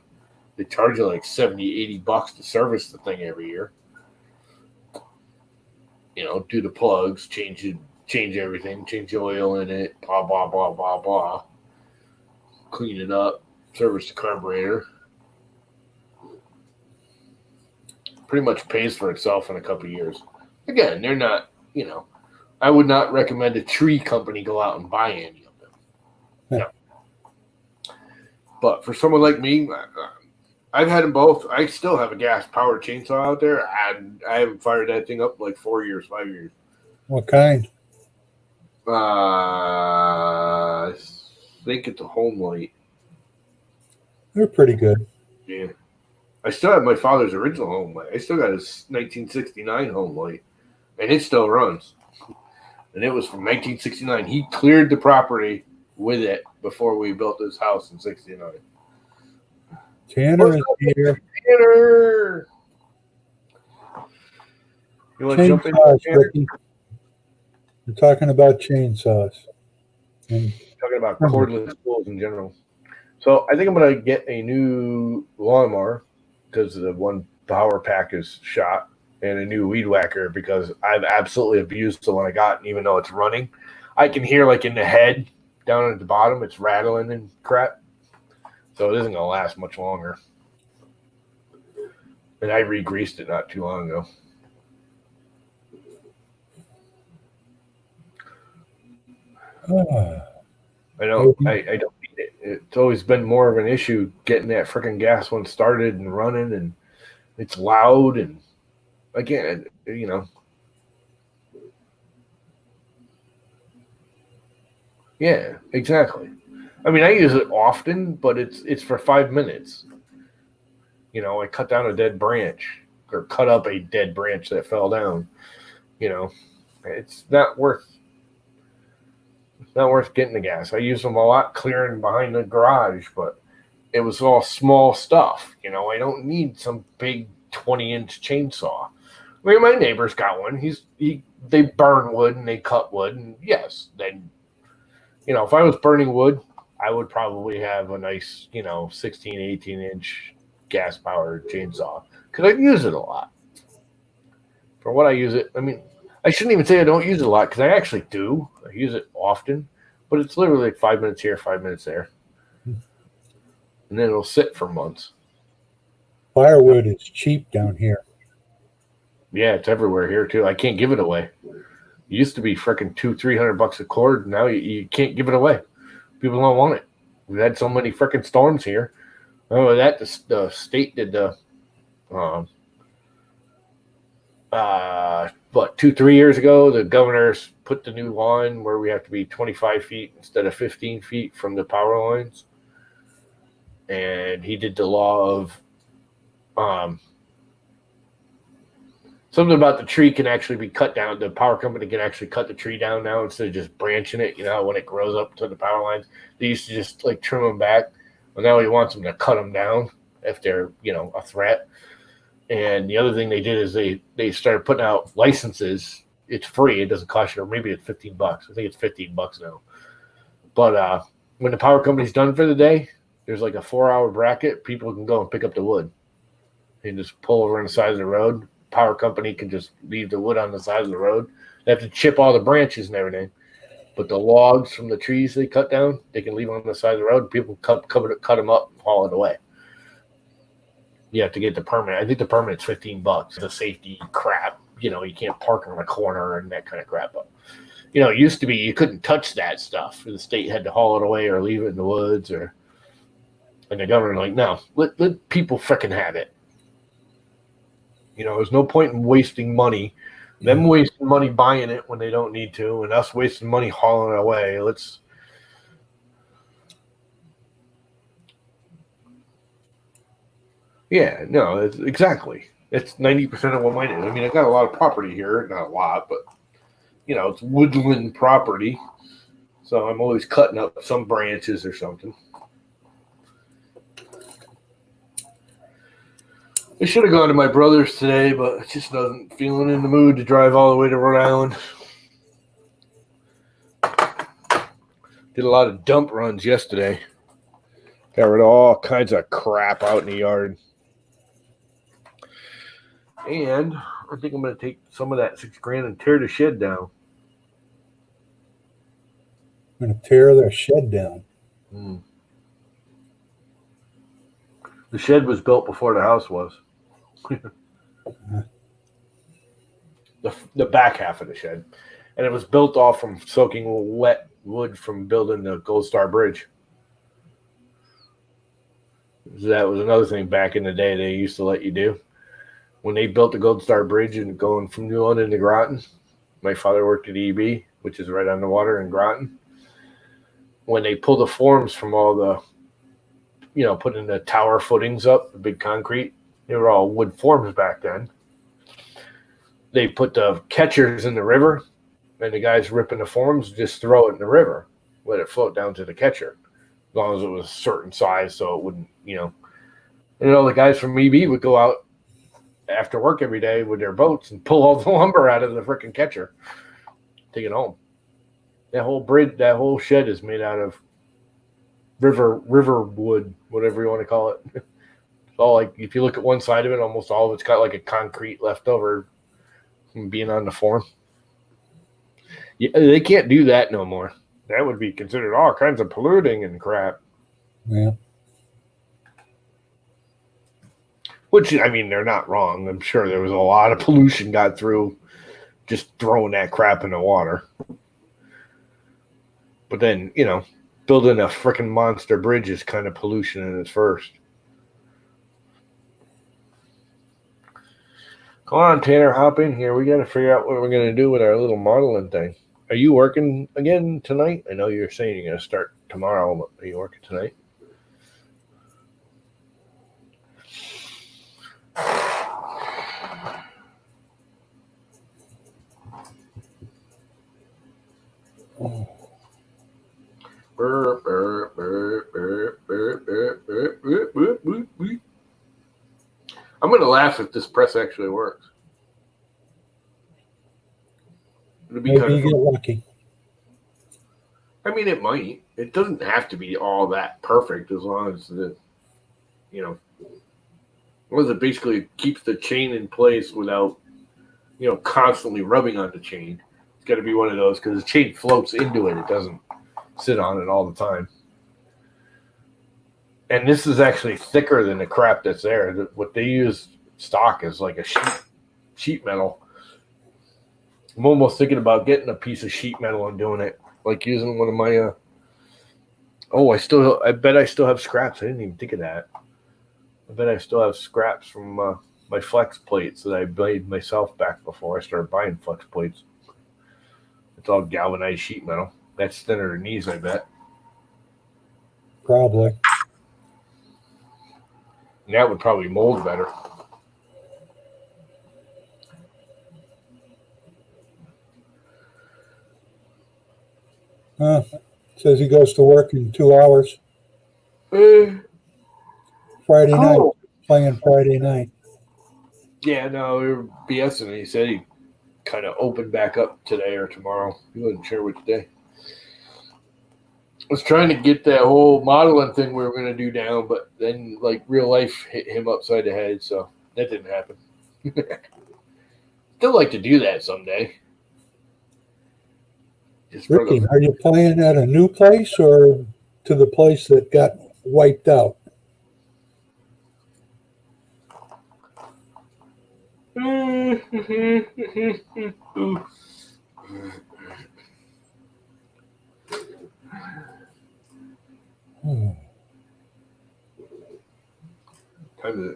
They charge you like $70-$80 to service the thing every year. You know, do the plugs, change everything, change the oil in it, blah, blah, blah, blah, blah. Clean it up, service the carburetor. Pretty much pays for itself in a couple of years. Again, they're not, you know, I would not recommend a tree company go out and buy any of them. Yeah. No. But for someone like me, I've had them both. I still have a gas-powered chainsaw out there. I haven't fired that thing up in like 4 years, 5 years. What kind? I think it's a Home Light. They're pretty good. Yeah. I still have my father's original Home Light. I still got his 1969 Home Light, and it still runs. And it was from 1969. He cleared the property with it before we built this house in 69. Tanner is here. Tanner! You want to jump in? Chainsaws, Tanner? Ricky. We're talking about chainsaws. And Talking about cordless tools in general. So I think I'm going to get a new lawnmower because the one power pack is shot, and a new weed whacker because I've absolutely abused the one I got, and even though it's running, I can hear like in the head down at the bottom, it's rattling and crap. So it isn't going to last much longer. And I re-greased it not too long ago. I don't need it. It's always been more of an issue getting that freaking gas one started and running, and it's loud, and again, you know. Yeah, exactly. I mean, I use it often, but it's for 5 minutes. You know, I cut down a dead branch or cut up a dead branch that fell down. You know, it's not worth getting the gas. I use them a lot clearing behind the garage, but it was all small stuff. You know, I don't need some big 20-inch chainsaw. I mean, my neighbor's got one. They burn wood and they cut wood, and yes, then, you know, if I was burning wood, I would probably have a nice, you know, 16, 18-inch gas-powered chainsaw because I use it a lot. For what I use it, I mean, I shouldn't even say I don't use it a lot because I actually do. I use it often, but it's literally like 5 minutes here, 5 minutes there. And then it'll sit for months. firewood is cheap down here. Yeah, it's everywhere here too. I can't give it away. It used to be freaking $200-$300 a cord. Now you can't give it away. People don't want it. We've had so many freaking storms here. Oh, that the state did the 2-3 years ago, the governors put the new line where we have to be 25 feet instead of 15 feet from the power lines. And he did the law of something about the tree can actually be cut down. The power company can actually cut the tree down now instead of just branching it. You know, when it grows up to the power lines, they used to just like trim them back. Well, now he wants them to cut them down if they're, you know, a threat. And the other thing they did is they started putting out licenses. It's free. It doesn't cost you, or maybe it's $15. I think it's $15 now. But when the power company's done for the day, there's like a 4-hour bracket. People can go and pick up the wood and just pull over on the side of the road. Power company can just leave the wood on the side of the road. They have to chip all the branches and everything. But the logs from the trees they cut down, they can leave on the side of the road. People cut them up and haul it away. You have to get the permit. I think the permit's $15. The safety crap, you know, you can't park in a corner and that kind of crap. But, you know, it used to be you couldn't touch that stuff. The state had to haul it away or leave it in the woods, and the government like, no, let people frickin' have it. You know, there's no point in wasting money. Them wasting money buying it when they don't need to, and us wasting money hauling it away. Yeah, no, exactly. It's 90% of what mine is. I mean, I got a lot of property here. Not a lot, but, you know, it's woodland property. So I'm always cutting up some branches or something. I should have gone to my brother's today, but I just wasn't feeling in the mood to drive all the way to Rhode Island. Did a lot of dump runs yesterday. Got rid of all kinds of crap out in the yard. And I think I'm going to take some of that $6,000 and tear the shed down. I'm going to tear their shed down. The shed was built before the house was. The back half of the shed. And it was built off from soaking wet wood from building the Gold Star Bridge. That was another thing back in the day they used to let you do. When they built the Gold Star Bridge and going from New London to Groton, my father worked at EB, which is right on the water in Groton. When they pulled the forms from all the, putting the tower footings up, the big concrete, they were all wood forms back then. They put the catchers in the river, and the guys ripping the forms just throw it in the river, let it float down to the catcher, as long as it was a certain size, so it wouldn't, the guys from EB would go out after work every day with their boats and pull all the lumber out of the freaking catcher, take it home. That whole bridge, that whole shed is made out of river wood, whatever you want to call it. It's all like, if you look at one side of it, almost all of it's got like a concrete leftover from being on the form. Yeah, they can't do that no more. That would be considered all kinds of polluting and crap. Yeah. Which, I mean, they're not wrong. I'm sure there was a lot of pollution got through just throwing that crap in the water. But then, building a freaking monster bridge is kind of pollution in its first. Come on, Tanner, hop in here. We got to figure out what we're going to do with our little modeling thing. Are you working again tonight? I know you're saying you're going to start tomorrow, but are you working tonight? Oh. I'm going to laugh if this press actually works. It'll be Maybe you get lucky. I mean, it might. It doesn't have to be all that perfect as long as as long as it basically keeps the chain in place without, constantly rubbing on the chain. It's got to be one of those because the chain floats into it. It doesn't sit on it all the time. And this is actually thicker than the crap that's there. What they use stock is like a sheet metal. I'm almost thinking about getting a piece of sheet metal and doing it, like using one of my. I bet I still have scraps. I didn't even think of that. I bet I still have scraps from my flex plates that I made myself back before I started buying flex plates. It's all galvanized sheet metal. That's thinner than these, I bet. Probably. And that would probably mold better. Says he goes to work in 2 hours. Friday night. Playing Friday night. Yeah, no, we were BSing. He said he kind of opened back up today or tomorrow. He wasn't sure which day. I was trying to get that whole modeling thing we were going to do down, but then real life hit him upside the head, so that didn't happen. Still like to do that someday. Ricky, are you playing at a new place or to the place that got wiped out?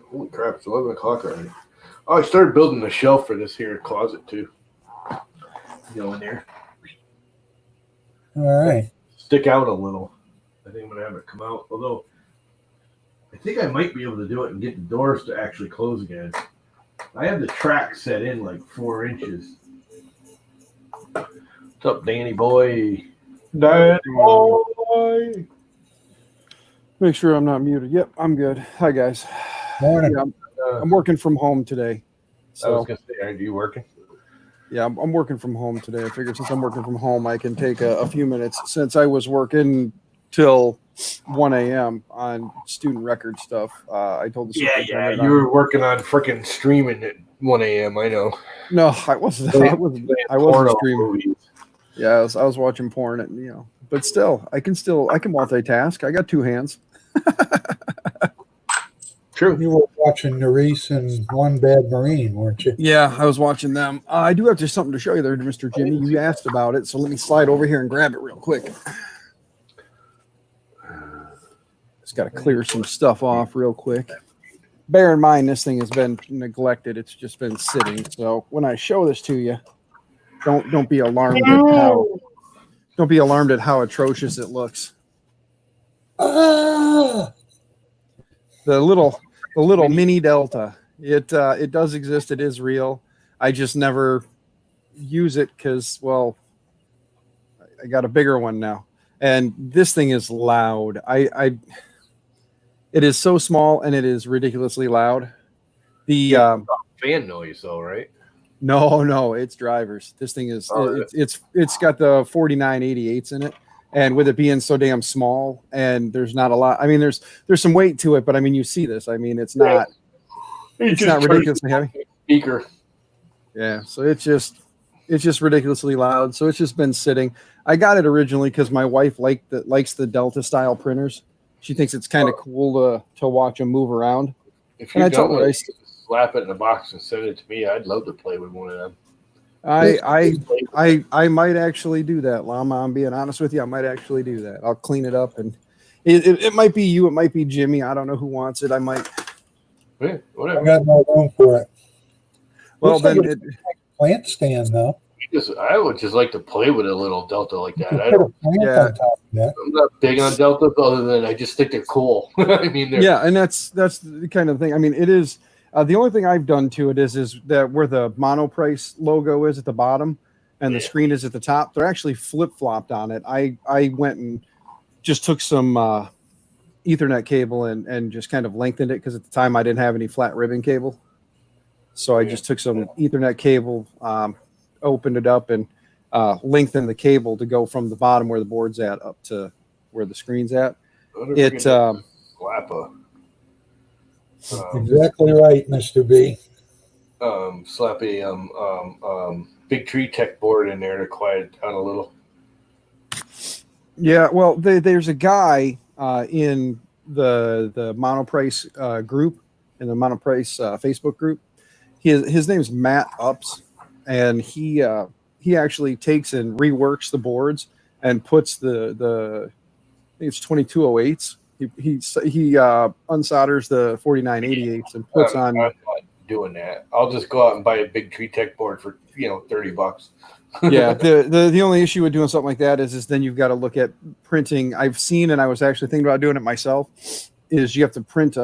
Holy crap, it's 11 o'clock already. Oh, I started building a shelf for this here closet too. Go in there. All right. Stick out a little. I think I'm going to have it come out. Although, I think I might be able to do it and get the doors to actually close again. I have the track set in 4 inches. What's up, Danny boy? Danny boy! Make sure I'm not muted. Yep, I'm good. Hi, guys. Morning. Yeah, I'm working from home today. I So, was going to say, are you working? yeah, I'm working from home today. I figured since I'm working from home, I can take a few minutes. Since I was working till 1 a.m. on student record stuff. I told the Yeah, superintendent. you were working on freaking streaming at 1 a.m. I know. No, I wasn't. I wasn't Porno streaming. movies. Yeah, I was watching porn, and but still, I can multitask. I got two hands. True. You were watching Nerese and One Bad Marine, weren't you? Yeah, I was watching them. I do have just something to show you there, Mr. Jimmy. You asked about it, so let me slide over here and grab it real quick. Just got to clear some stuff off real quick. Bear in mind, this thing has been neglected. It's just been sitting. So when I show this to you, don't be alarmed at how atrocious it looks. Ah! The little mini Delta. It does exist. It is real. I just never use it because, well, I got a bigger one now, and this thing is loud. It is so small and it is ridiculously loud. The Fan noise, though, right? no, it's drivers. This thing is it's got the 4988s in it. And with it being so damn small, and there's not a lot. I mean, there's some weight to it, but I mean, you see this. I mean, it's not ridiculously heavy. Speaker. Yeah, so it's just ridiculously loud. So it's just been sitting. I got it originally because my wife likes the Delta style printers. She thinks it's kind of cool to watch them move around. If And you I told her, slap it in a box and send it to me, I'd love to play with one of them. I might actually do that, Llama. I'm being honest with you. I might actually do that. I'll clean it up, and it might be you. It might be Jimmy. I don't know who wants it. I might. Yeah, I whatever. got no room for it. Well, Looks like then it's a plant stand, though. I would just like to play with a little Delta like You that. could I put don't, a plant Yeah. on top of that. I'm not big on Deltas other than I just think they're cool. I mean, they're, Yeah, and that's the kind of thing. I mean, it is. The only thing I've done to it is that where the Monoprice logo is at the bottom and the screen is at the top, they're actually flip flopped on it. I went and just took some Ethernet cable and just kind of lengthened it because at the time I didn't have any flat ribbon cable. So I just took some Ethernet cable, opened it up, and lengthened the cable to go from the bottom where the board's at up to where the screen's at. It slap a Exactly right, Mr. B. slap a big tree tech board in there to quiet it down a little. Yeah, well, there's a guy in the Monoprice group, in the Monoprice Facebook group. His name's Matt Ups, and he actually takes and reworks the boards and puts the I think it's 2208s. He unsolders the 4988s and puts on. I'm not doing that. I'll just go out and buy a big tree tech board for $30. Yeah, the only issue with doing something like that is then you've got to look at printing. I've seen, and I was actually thinking about doing it myself, is you have to print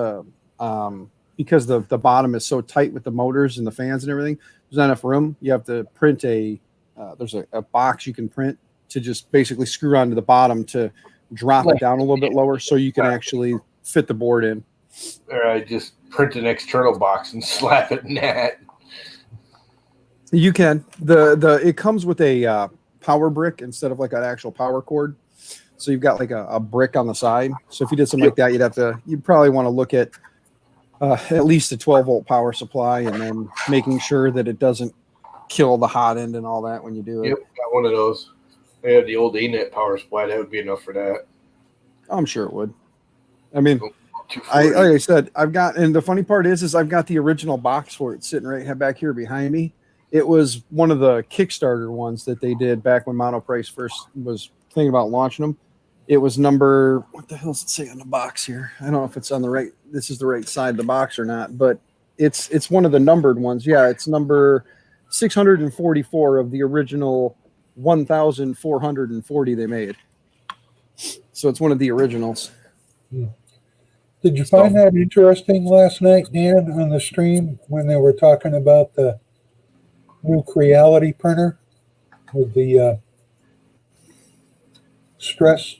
because the bottom is so tight with the motors and the fans and everything, there's not enough room. You have to print there's a box you can print to just basically screw onto the bottom to drop it down a little bit lower so you can actually fit the board in. Or I just print an external box and slap it in that. You can. It comes with a power brick instead of like an actual power cord. So you've got like a brick on the side. So if you did something like that, you'd probably want to look at least a 12-volt power supply, and then making sure that it doesn't kill the hot end and all that when you do it. Yep, got one of those. They had the old ANET power supply. That would be enough for that. I'm sure it would. I mean, 240. like I said, and the funny part is I've got the original box for it sitting right back here behind me. It was one of the Kickstarter ones that they did back when Monoprice first was thinking about launching them. It was number, what the hell does it say on the box here? I don't know if it's on the right, this is the right side of the box or not, but it's one of the numbered ones. Yeah, it's number 644 of the original 1,440 they made. So it's one of the originals. Did you find that interesting last night, Dan, on the stream when they were talking about the new Creality printer with the stress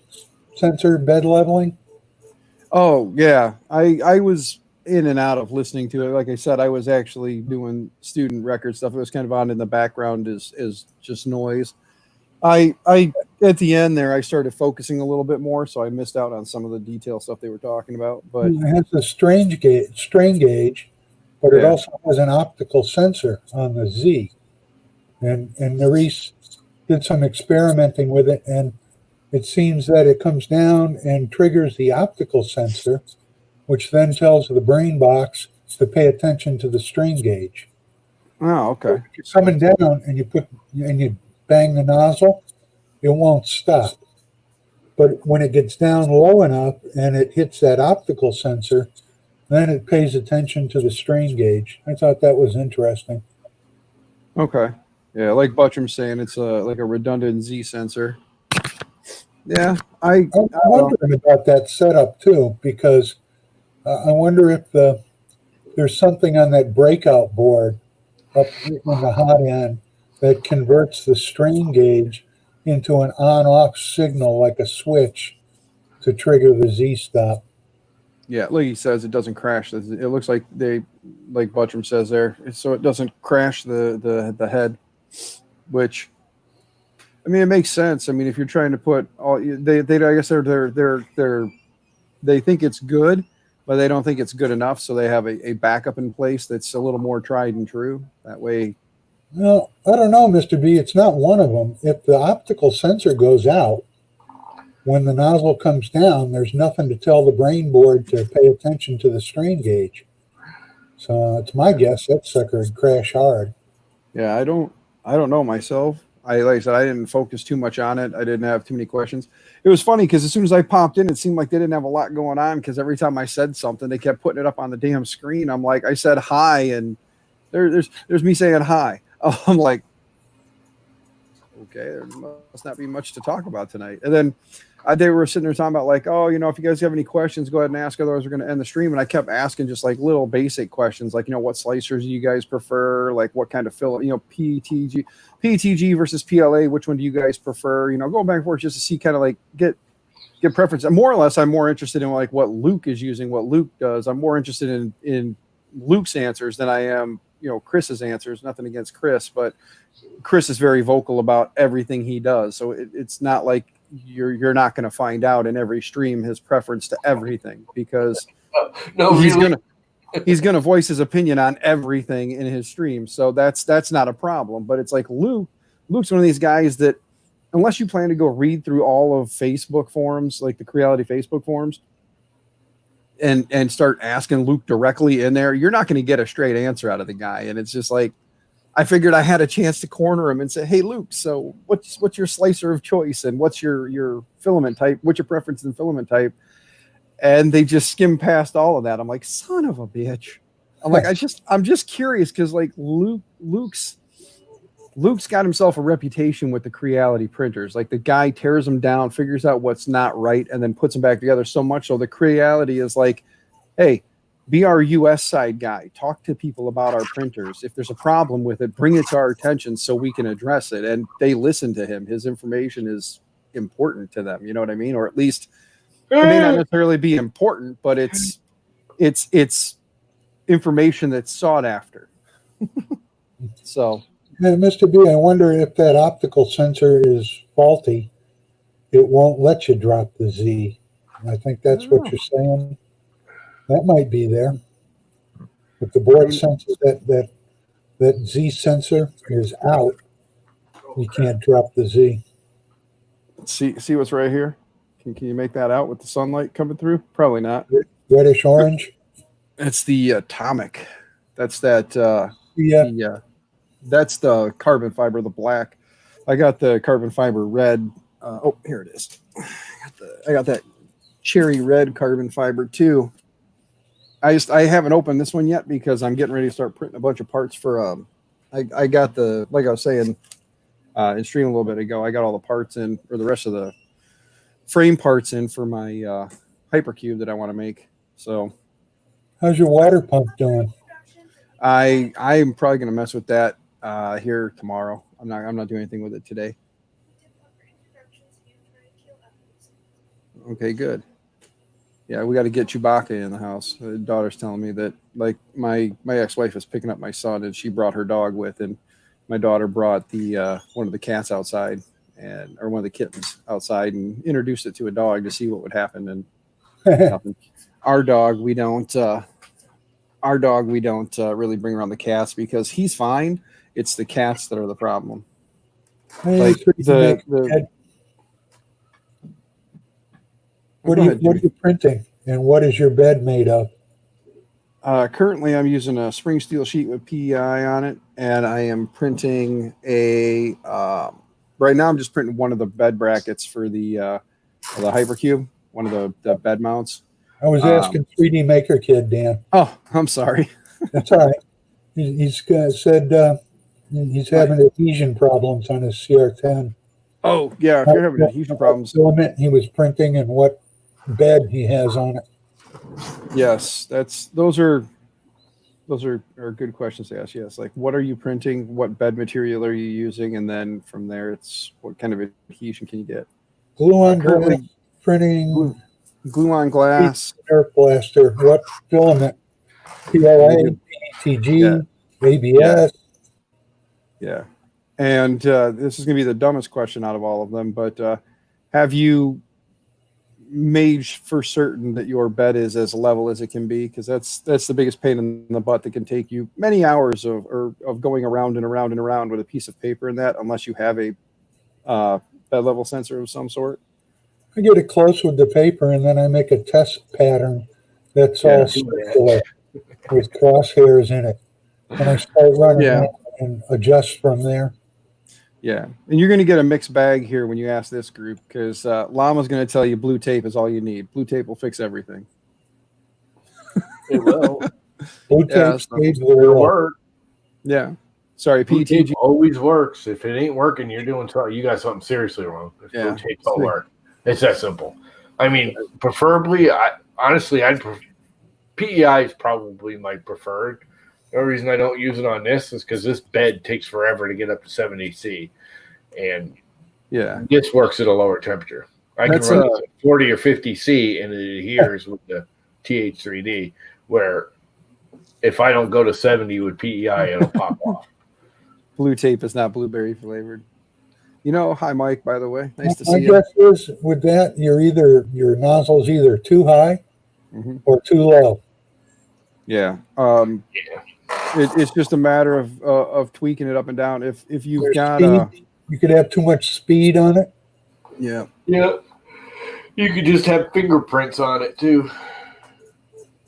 sensor bed leveling? Oh yeah, I was in and out of listening to it. Like I said, I was actually doing student record stuff. It was kind of on in the background as just noise. I at the end there, I started focusing a little bit more, so I missed out on some of the detail stuff they were talking about. But It has a strain gauge, but it Yeah. also has an optical sensor on the Z. And Nerese did some experimenting with it, and it seems that it comes down and triggers the optical sensor, which then tells the brain box to pay attention to the strain gauge. oh, okay. If you're coming down and you bang the nozzle, it won't stop. But when it gets down low enough and it hits that optical sensor, then it pays attention to the strain gauge. I thought that was interesting. Okay. Yeah, like Butchum's saying, it's like a redundant Z sensor. Yeah, I'm wondering about that setup too, because I wonder if there's something on that breakout board up on the hot end that converts the strain gauge into an on-off signal like a switch to trigger the Z-stop. yeah, like he says, it doesn't crash. It looks like like Butchum says there, so it doesn't crash the head, which, I mean, it makes sense. I mean, if you're trying to put all they I guess they think it's good, but they don't think it's good enough, so they have a backup in place that's a little more tried and true. That way, Well, I don't know, Mr. B. It's not one of them. If the optical sensor goes out, when the nozzle comes down, there's nothing to tell the brain board to pay attention to the strain gauge. So it's my guess that sucker would crash hard. yeah, I don't know myself. Like I said, I didn't focus too much on it. I didn't have too many questions. It was funny because as soon as I popped in, it seemed like they didn't have a lot going on because every time I said something, they kept putting it up on the damn screen. I'm like, I said hi, and there's me saying hi. I'm like, okay, there must not be much to talk about tonight. And then they were sitting there talking about like, oh, if you guys have any questions, go ahead and ask. Otherwise, we're going to end the stream. And I kept asking just like little basic questions, like, what slicers do you guys prefer? Like, what kind of fill, PETG versus PLA, which one do you guys prefer? Going back and forth just to see kind of like get preference. And more or less, I'm more interested in like what Luke is using, what Luke does. I'm more interested in Luke's answers than I am, Chris's answers. Nothing against Chris, but Chris is very vocal about everything he does. So it's not like you're not going to find out in every stream his preference to everything, because No, he's gonna voice his opinion on everything in his stream. So that's not a problem. But it's like Luke's one of these guys that, unless you plan to go read through all of Facebook forums, like the Creality Facebook forums, and start asking Luke directly in there, you're not going to get a straight answer out of the guy. And it's just like, I figured I had a chance to corner him and say, hey, Luke, so what's your slicer of choice, and what's your filament type? What's your preference in filament type? And they just skim past all of that. I'm like, son of a bitch. I'm like, I'm just curious, because like Luke's got himself a reputation with the Creality printers. Like, the guy tears them down, figures out what's not right, and then puts them back together, so much so the Creality is like, hey, be our US side guy. Talk to people about our printers. If there's a problem with it, bring it to our attention so we can address it. And they listen to him. His information is important to them. You know what I mean? Or at least it may not necessarily be important, but it's information that's sought after. So, Yeah, Mr. B, I wonder if that optical sensor is faulty. It won't let you drop the Z. I think that's what you're saying. That might be there. If the board senses that Z sensor is out, you can't drop the Z. see what's right here? Can you make that out with the sunlight coming through? Probably not. Reddish orange? It's the atomic. That's that. Yeah. That's the carbon fiber, the black. I got the carbon fiber red. Here it is. I got that cherry red carbon fiber too. I haven't opened this one yet because I'm getting ready to start printing a bunch of parts for. I got the, like I was saying in stream a little bit ago, I got all the parts in, or the rest of the frame parts in for my Hypercube that I want to make. So, How's your water pump doing? I'm probably going to mess with that here tomorrow. I'm not doing anything with it today. Okay, good. Yeah, we got to get Chewbacca in the house. The daughter's telling me that, like, my ex-wife is picking up my son, and she brought her dog with, and my daughter brought the one of the cats outside, and or one of the kittens outside and introduced it to a dog to see what would happen, and nothing. Our dog, we don't really bring around the cats because he's fine. It's the cats that are the problem. Hey, Like so you the what are you printing, and what is your bed made of? currently I'm using a spring steel sheet with PEI on it, and I am printing a right now I'm just printing one of the bed brackets for the Hypercube, one of the bed mounts. I was asking 3D Maker Kid, Dan. Oh, I'm sorry. That's all right. He's said he's having adhesion problems on his CR10. Oh, yeah, if you're having adhesion problems. Filament he was printing and what bed he has on it. Yes, those are good questions to ask. Yes, like what are you printing? What bed material are you using? And then from there, it's what kind of adhesion can you get? Glue on glass Currently- printing, Glue on glass. air blaster. What filament? PLA, PETG, ABS. Yeah. And this is going to be the dumbest question out of all of them, but have you made for certain that your bed is as level as it can be? Because that's the biggest pain in the butt that can take you many hours of going around and around and around with a piece of paper and that, unless you have a bed level sensor of some sort. I get it close with the paper, and then I make a test pattern that's all circular with crosshairs in it. And I start running Yeah. that and adjust from there. Yeah, and you're going to get a mixed bag here when you ask this group, because Llama's going to tell you blue tape is all you need. Blue tape will fix everything. It will. Blue tape Yeah, so stays the It'll world. work. Yeah. Sorry, Blue tape PTG. always works. If it ain't working, you're doing something. You got something seriously wrong. If Yeah. blue tape don't work, it's that simple. I mean, preferably, I'd PEI is probably my preferred. The only reason I don't use it on this is because this bed takes forever to get up to 70 C, and Yeah. this works at a lower temperature. I That's can run it at 40 or 50 C, and it adheres with the TH3D. Where if I don't go to 70 with PEI, it'll pop off. Blue tape is not blueberry flavored. You know, hi Mike, by the way. Nice to My see you. guess is with that, your nozzle's either too high Mhm. or too low. Yeah. Yeah. It's just a matter of tweaking it up and down. If you've There's got speed. You could have too much speed on it. yeah. Yeah. You could just have fingerprints on it too.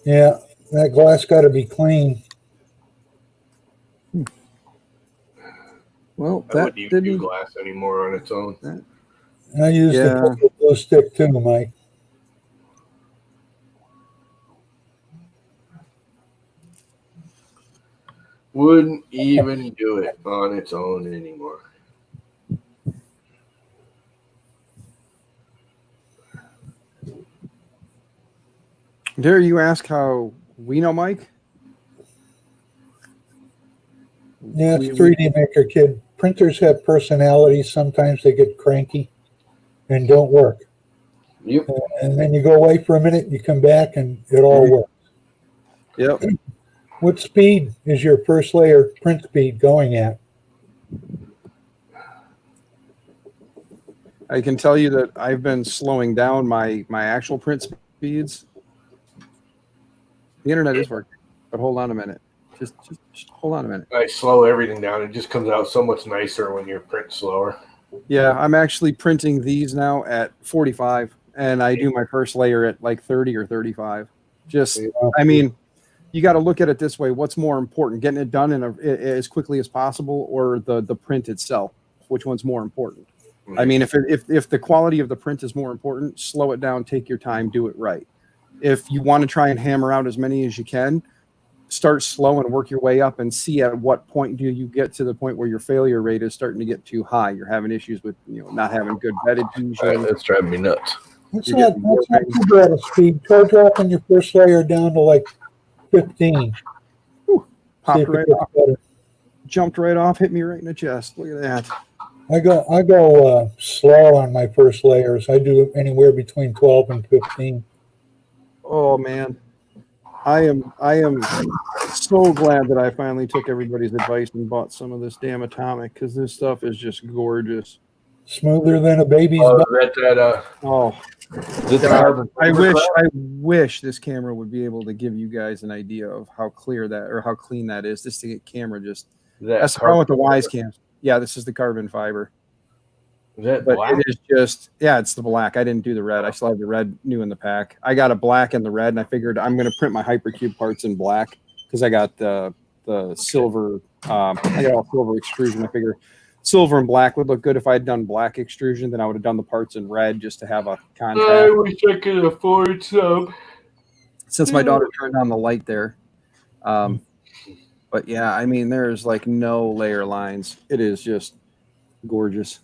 Yeah, that glass got to be clean. Well, I that wouldn't even do didn't. glass anymore on its own. And I use Yeah. the glue stick too, Mike. Wouldn't even do it on its own anymore. Dare you ask how we know Mike? Yeah, it's We- 3D Maker Kid. Printers have personalities. Sometimes they get cranky and don't work. Yep. And then you go away for a minute, you come back, and it all works. Yep. What speed is your first layer print speed going at? I can tell you that I've been slowing down my actual print speeds. The internet is working, but hold on a minute. Just hold on a minute. I slow everything down. It just comes out so much nicer when you're print slower. Yeah, I'm actually printing these now at 45, and I do my first layer at like 30 or 35. Just, I mean, you got to look at it this way: what's more important, getting it done as quickly as possible, or the print itself? Which one's more important? I mean, if the quality of the print is more important, slow it down, take your time, do it right. If you want to try and hammer out as many as you can, start slow and work your way up and see at what point do you get to the point where your failure rate is starting to get too high. You're having issues with not having good bed adhesion. That's driving me nuts. That's You're not, getting more that's not too bad a speed. Try dropping your first layer down to like 15. See Popped if it right gets off, better. jumped right off, hit me right in the chest. Look at that. I go slow on my first layers. I do anywhere between 12 and 15. Oh man, I am so glad that I finally took everybody's advice and bought some of this damn Atomic, because this stuff is just gorgeous. Smoother than a baby's butt. That Oh, is it the God, carbon I fiber wish crap? I wish this camera would be able to give you guys an idea of how clear that or how clean that is. This camera just That that's the problem with the carbon Wise fiber. cams. Yeah, this is the carbon fiber. Is that But black? it is just it's the black. I didn't do the red. I still have the red new in the pack. I got a black and the red, and I figured I'm gonna print my Hypercube parts in black because I got the silver. I got all silver extrusion. I figure silver and black would look good. If I had done black extrusion, then I would have done the parts in red just to have a contrast. I wish I could afford some. Since my daughter turned on the light there. But yeah, I mean, there's like no layer lines. It is just gorgeous.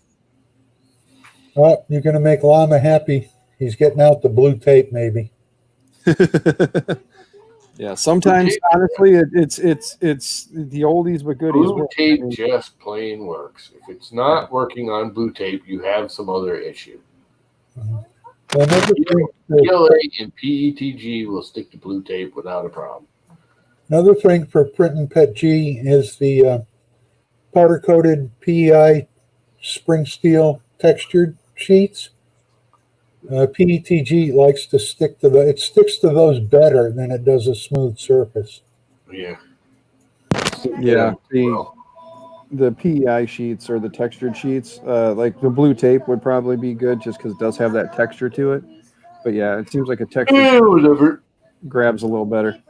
Well, you're going to make Llama happy. He's getting out the blue tape, maybe. Yeah, sometimes tape. honestly, it's the oldies but goodies. Blue tape just plain works. If it's not working on blue tape, you have some other issue. Well, another thing, PLA and PETG will stick to blue tape without a problem. another thing for printing PETG is the powder-coated PEI spring steel textured sheets. PETG likes to stick to it sticks to those better than it does a smooth surface. Yeah. Yeah, Well, the PEI sheets or the textured sheets, like the blue tape would probably be good just because it does have that texture to it. But yeah, it seems like a texture whatever. grabs a little better.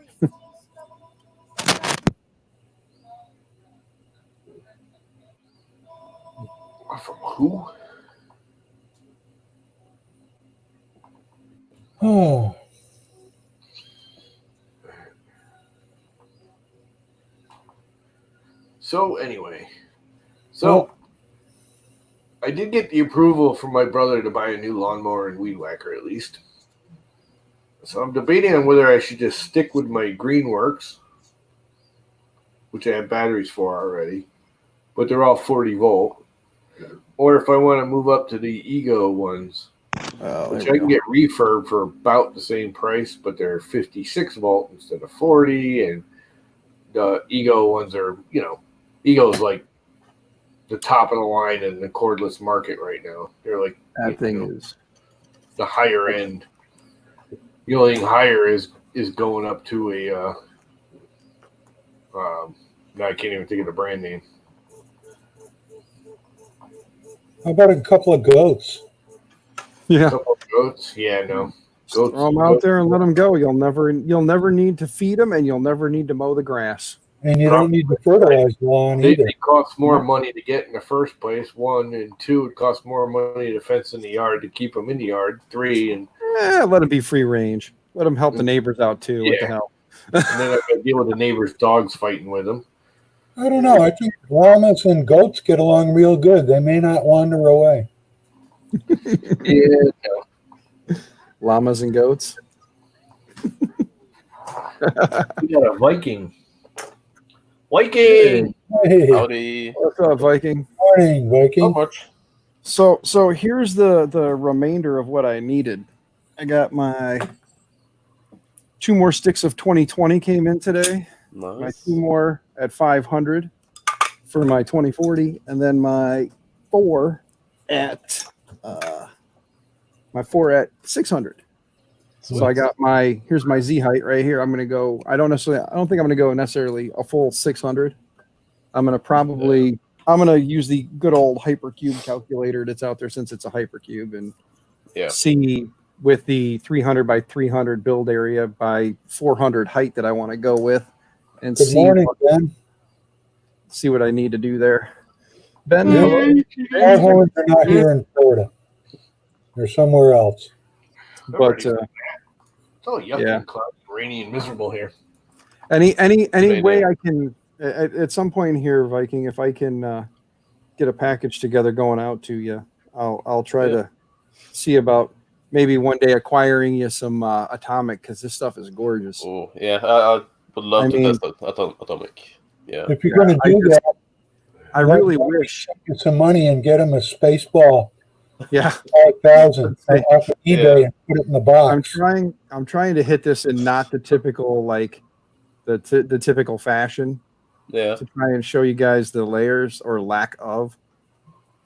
From who? Oh, So anyway, I did get the approval from my brother to buy a new lawnmower and weed whacker at least. So I'm debating on whether I should just stick with my Greenworks, which I have batteries for already, but they're all 40 volt, or if I want to move up to the Ego ones, which I can get refurb for about the same price, but they're 56 volt instead of 40, and the Ego ones are, Ego's like the top of the line in the cordless market right now. They're like That thing is. the higher end. The only thing higher is going up to a now I can't even think of the brand name. how about a couple of goats? Yeah. Couple of goats. Yeah, no. Goats. Throw them out there and let them go. You'll never need to feed them, and you'll never need to mow the grass. And you don't need to fertilize the lawn They either. cost more money to get in the first place. 1 and 2, it costs more money to fence in the yard to keep them in the yard. 3 and Let them be free range. Let them help the neighbors out too. What the Yeah. hell? then I got to deal with the neighbor's dogs fighting with them. I don't know. I think llamas and goats get along real good. They may not wander away. Yeah, Llamas and goats. we got a Viking. Viking. Hey, Howdy. What's up, Viking? morning, Viking. How much? So here's the remainder of what I needed. I got my 2 more sticks of 2020 came in today. My Nice. 2 more at 500 for my 2040, and then my 4 at 600. So I got here's my Z height right here. I'm gonna go. I don't think I'm gonna go necessarily a full 600. I'm gonna use the good old Hypercube calculator that's out there since it's a Hypercube and Yeah. see with the 300 by 300 build area by 400 height that I want to go with, and Good morning, Ben. see what I need to do there. Ben, Yeah. hello? Our horns are not here in Florida. They're somewhere else. But It's all yucky yeah. and cloudy, rainy and miserable here. any Maybe. way I can at some point here, Viking, if I can get a package together going out to you, I'll try to see about maybe one day acquiring you some Atomic, because this stuff is gorgeous. Oh, yeah. I would love I to mean- test Atomic. Yeah. If you're going to I do just- that, I really wish. get some money and get him a space ball, Yeah, 5,000 off of eBay and put it in the box. I'm trying to hit this in not the typical the typical fashion Yeah. to try and show you guys the layers or lack of.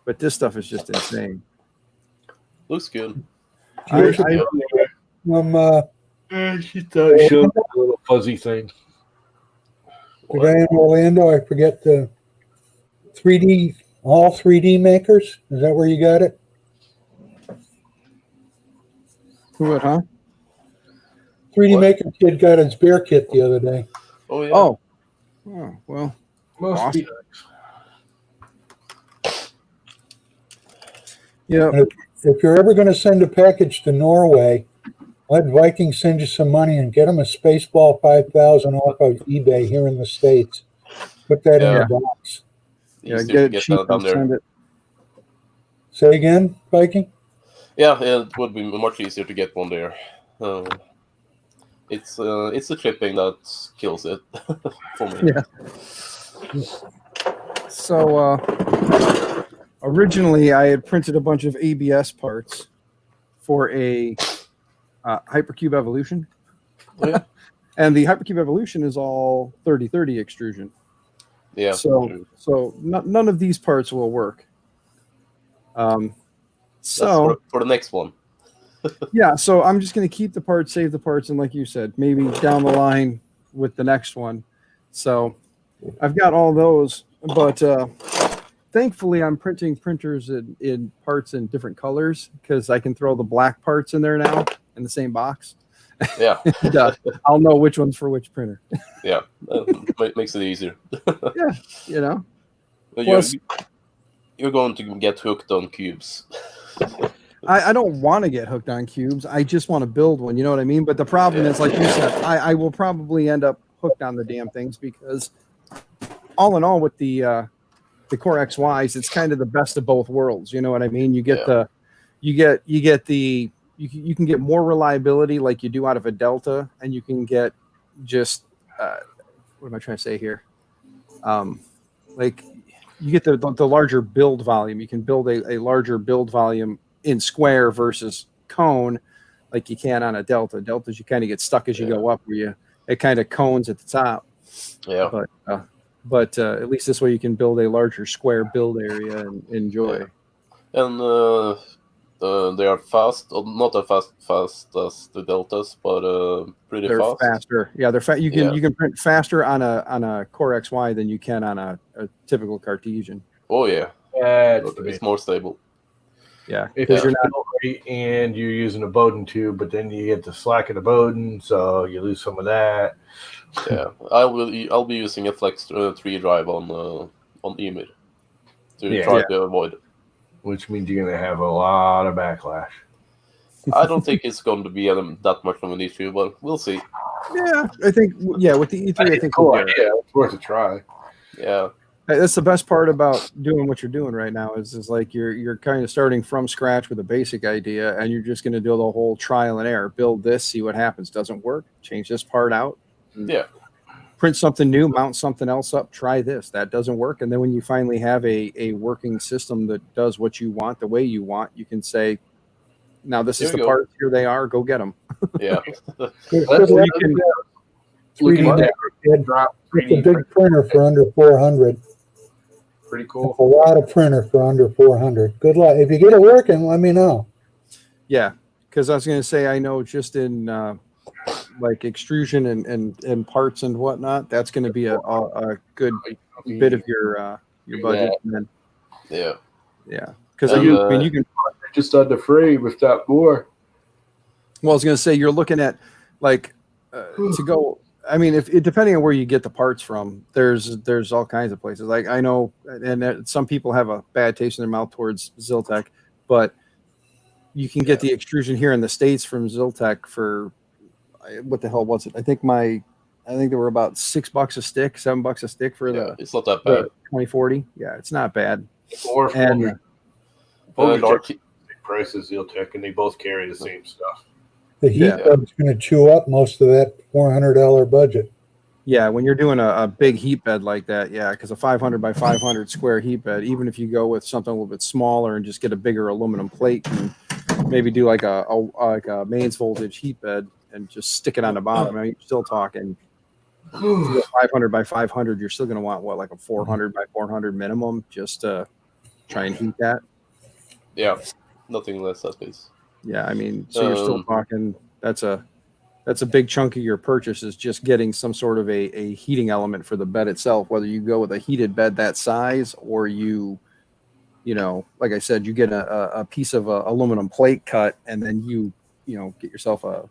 but this stuff is just insane. Looks good. I, Should- I, She thought it showed a little fuzzy thing. the guy in Orlando, I forget the 3D, all 3D makers. Is that where you got it? what, huh? 3D What? maker kid got his bear kit the other day. Oh yeah. Oh, well, Must be yeah. If you're ever going to send a package to Norway, let Viking send you some money and get them a Spaceball 5000 off of eBay here in the States. Put that in Yeah. the box. Yeah, Easier to get it get cheap that down and there. send it. Say again, Viking? Yeah, it would be much easier to get one there. It's the clipping that kills it for me. Yeah. So originally, I had printed a bunch of ABS parts for a Hypercube Evolution, Oh, yeah. and the Hypercube Evolution is all 30-30 extrusion. Yeah. So none of these parts will work. That's So for the next one. yeah, so I'm just going to keep the parts, save the parts, and like you said, maybe down the line with the next one. So I've got all those, but thankfully I'm printing printers in parts in different colors because I can throw the black parts in there now in the same box. Yeah. And, I'll know which one's for which printer. Yeah. Makes it easier. You know? But Plus- you're going to get hooked on cubes. I don't want to get hooked on cubes. I just want to build one. You know what I mean? But the problem is, like you said, I will probably end up hooked on the damn things because all in all, with the Core XYs, it's kind of the best of both worlds. You know what I mean? You get you can get more reliability like you do out of a Delta, and you can get just what am I trying to say here? Like you get the larger build volume. You can build a larger build volume in square versus cone, like you can on a Delta. Deltas you kind of get stuck as you go up, where it kind of cones at the top. Yeah. But at least this way you can build a larger square build area and enjoy. Yeah. And they are fast, not as fast as the Deltas, but pretty They're fast. faster. Yeah, they're you can print faster on a Core XY than you can on a typical Cartesian. Oh yeah, That's it's more stable. Yeah, if because you're you're not. not and you're using a Bowden tube, but then you get the slack of the Bowden, so you lose some of that. Yeah, I'll be using a Flex 3 drive on Emir to try to avoid it. Which means you're going to have a lot of backlash. I don't think it's going to be that much of an issue, but we'll see. Yeah, I think with the E3, I think cool we'll get it. idea. It's worth a try. Yeah, That's the best part about doing what you're doing right now is like you're kind of starting from scratch with a basic idea, and you're just going to do the whole trial and error. Build this, see what happens. Doesn't work, change this part out. Yeah. Print something new, mount something else up, try this. That doesn't work. And then when you finally have a working system that does what you want the way you want, you can say, now this is Here the we go. parts, here they are, go get them. yeah. Good Let's luck look with at that 3D looking at maker kid. drop It's a 3D big printer for under 400. pretty It's cool. a lot of printer for under 400. Good luck. If you get it working, let me know. Yeah, because I was going to say, I know just in like extrusion and parts and whatnot, that's going to be a good bit of your budget. And then, Yeah. because And, I mean, you can. Just on the frame, if not more. Well, I was going to say you're looking at like to go. I mean, if depending on where you get the parts from, there's all kinds of places. Like I know, and some people have a bad taste in their mouth towards Ziltech, but you can get the extrusion here in the States from Ziltech for what the hell was it? I think they were about $6 a stick, $7 a stick for Yeah, the it's not that bad. 2040. Yeah, it's not bad. Or And both prices, Ziltech, and they both carry the same stuff. The heat Yeah. bed's going to chew up most of that $400 budget. yeah, when you're doing a big heat bed like that, yeah, because a 500 by 500 square heat bed, even if you go with something a little bit smaller and just get a bigger aluminum plate and maybe do like a mains voltage heat bed and just stick it on the bottom, I mean, you're still talking 500 by 500. You're still going to want what, like a 400 by 400 minimum, just to try and heat that. Yeah, nothing less at least. Yeah, I mean, so you're still talking. That's a big chunk of your purchase is just getting some sort of a heating element for the bed itself. Whether you go with a heated bed that size, or you know, like I said, you get a piece of aluminum plate cut, and then you get yourself a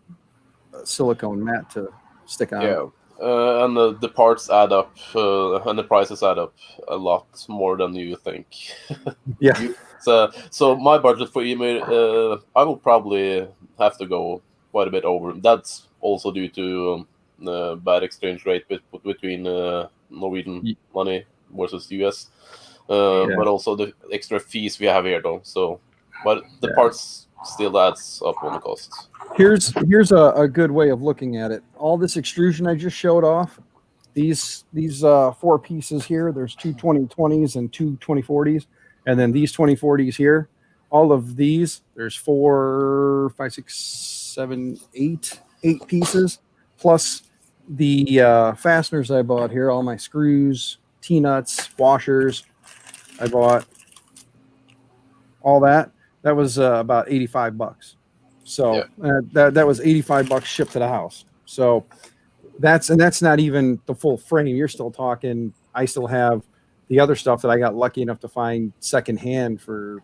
silicone mat to stick on. Yeah, and the parts add up, and the prices add up a lot more than you think. Yeah. So my budget for Ymir, I will probably have to go quite a bit over. That's also due to bad exchange rate between Norwegian money versus US, but also the extra fees we have here, though. So, but the parts still adds up on the costs. Here's a good way of looking at it. All this extrusion I just showed off, these 4 pieces here, there's 2 2020s and 2 2040s, and then these 2040s here, all of these, there's 4, 5, 6, 7, 8 pieces, plus the fasteners I bought here, all my screws, T-nuts, washers, I bought all that. That was about $85. So that was $85 shipped to the house. So that's not even the full frame. You're still talking. I still have the other stuff that I got lucky enough to find secondhand for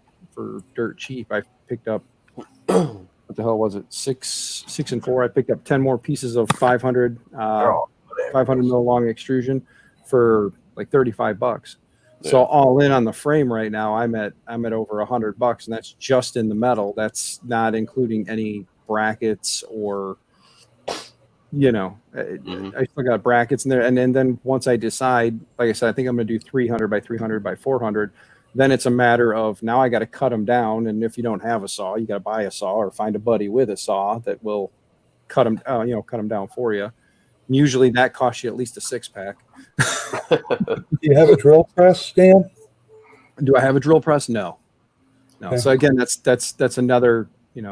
dirt cheap. I picked up what the hell was it? 6 and 4. I picked up 10 more pieces of 500 mil long extrusion for like $35. So all in on the frame right now, I'm at over $100, and that's just in the metal. That's not including any brackets or, I still got brackets in there. And then once I decide, like I said, I think I'm going to do 300 by 300 by 400. Then it's a matter of now I got to cut them down. And if you don't have a saw, you got to buy a saw or find a buddy with a saw that will cut them down for you. And usually that costs you at least a 6-pack. Do you have a drill press, Stan? Do I have a drill press? No. Okay. So again, that's another, you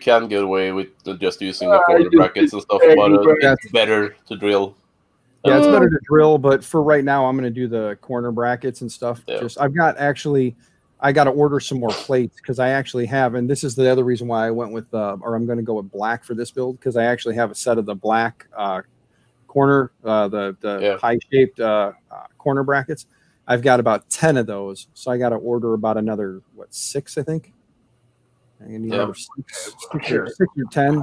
can get away with just using the corner brackets and stuff, but it's better to drill. Yeah, it's better to drill, but for right now, I'm going to do the corner brackets and stuff. Yeah. I got to order some more plates because I actually have, and this is the other reason why I went with, or I'm going to go with black for this build, because I actually have a set of the black corner, the pie-shaped corner brackets. I've got about 10 of those, so I got to order about another 6, I think. I need another 6 or 10,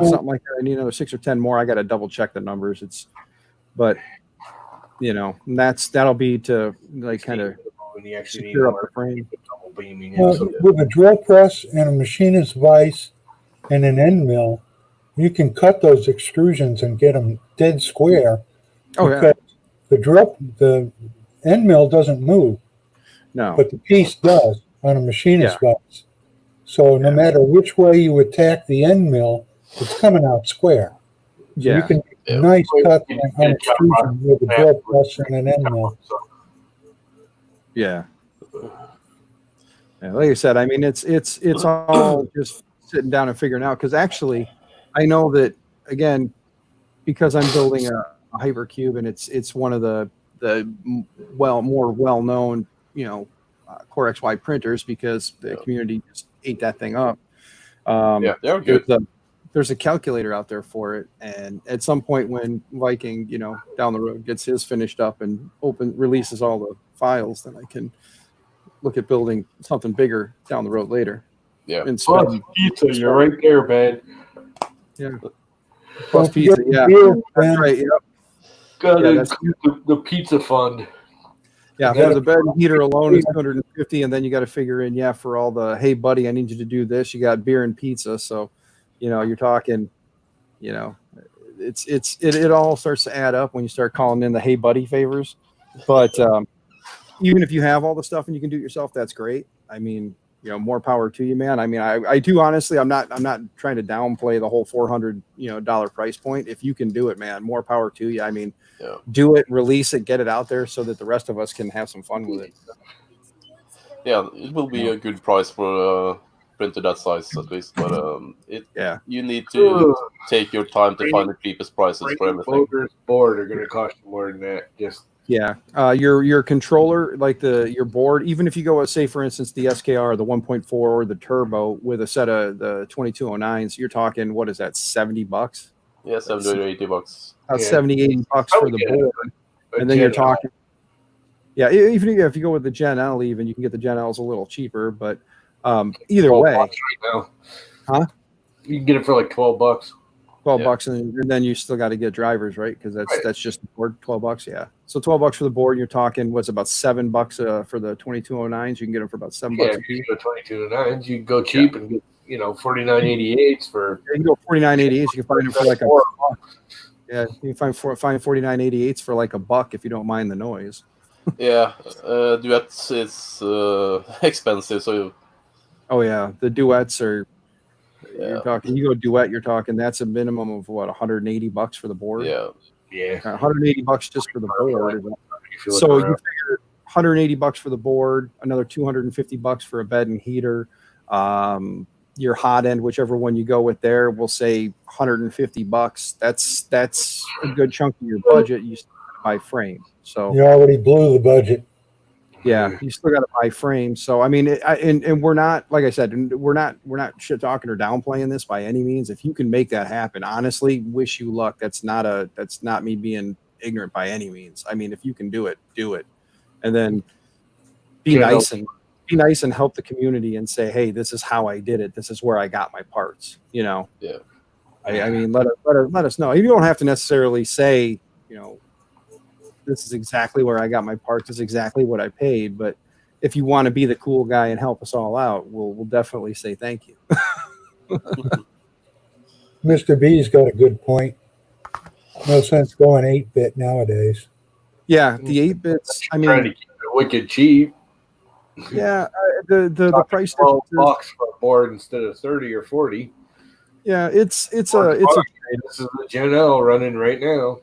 something like that. I need another 6 or 10 more. I got to double check the numbers. That'll be to like kind of secure up the frame. With a drill press and a machinist vise and an end mill, you can cut those extrusions and get them dead square. The end mill doesn't move. No, but the piece does on a machinist vise. So no matter which way you attack the end mill, it's coming out square. So you can make a nice cut on extrusion with a drill press and an end mill. Yeah. Like I said, I mean, it's all just sitting down and figuring out. Because actually, I know that again, because I'm building a Hypercube, and it's one of the more well-known Core XY printers, because the community just ate that thing up. They're good. There's a calculator out there for it, and at some point when Viking, down the road gets his finished up and releases all the files, then I can look at building something bigger down the road later. Yeah. And plus pizza, you're right there, man. Yeah. Plus pizza, yeah. That's right. Yep. Gotta the pizza fund. Yeah, for the bed and heater alone is $250, and then you got to figure in, for all the, hey buddy, I need you to do this. You got beer and pizza, so you're talking, it all starts to add up when you start calling in the hey buddy favors. But even if you have all the stuff and you can do it yourself, that's great. I mean, more power to you, man. I mean, I do honestly. I'm not trying to downplay the whole $400 price point. If you can do it, man, more power to you. I mean, do it, release it, get it out there so that the rest of us can have some fun with it. Yeah, it will be a good price for a printer that size at least. But you need to take your time to find the cheapest prices for everything. Board are going to cost you more than that. Just Yeah, your controller, like your board, even if you go with, say, for instance, the SKR, the 1.4 or the turbo with a set of the 2209s, you're talking, what is that, $70? Yeah, 70 or $80. About Yeah. 70, $80 for the board. And then you're talking, yeah, even if you go with the Gen L, even you can get the Gen L's a little cheaper, but either 12 way, bucks right now. Huh? You can get it for like $12. 12 Yeah. bucks, and then you still got to get drivers, right? Because that's just the board. $12, yeah. So $12 for the board. You're talking what's about $7 for the 2209s. You can get them for about $7 Yeah, a if you piece. go 2209s, you can go cheap and get 4988s for. You can go 4988s. You can find them for like a buck. Yeah, you can find 4988s for like $1 if you don't mind the noise. Yeah, duets is expensive, so Oh yeah, the duets are. Yeah. You're talking. You go duet. You're talking. That's a minimum of what, $180 for the board. yeah. Yeah. $180 just for the board. If you look So around. you figure $180 for the board, another $250 for a bed and heater. Your hot end, whichever one you go with there, we'll say $150. That's a good chunk of your budget. You still gotta buy frame. So You already blew the budget. yeah, you still got to buy frames. So I mean, and we're not, like I said, we're not shit talking or downplaying this by any means. If you can make that happen, honestly, wish you luck. That's not me being ignorant by any means. I mean, if you can do it, and then be nice and help the community and say, hey, this is how I did it. This is where I got my parts. You know. Yeah. I mean, let us know. You don't have to necessarily say, you know, this is exactly where I got my parts. This is exactly what I paid. But if you want to be the cool guy and help us all out, we'll definitely say thank you. Mr. B's got a good point. No sense going 8-bit nowadays. Yeah, the 8-bits. I trying to mean, keep it wicked cheap. yeah, the price. 12 bucks for a board instead of 30 or 40. Yeah, it's a This is the Gen L running right now.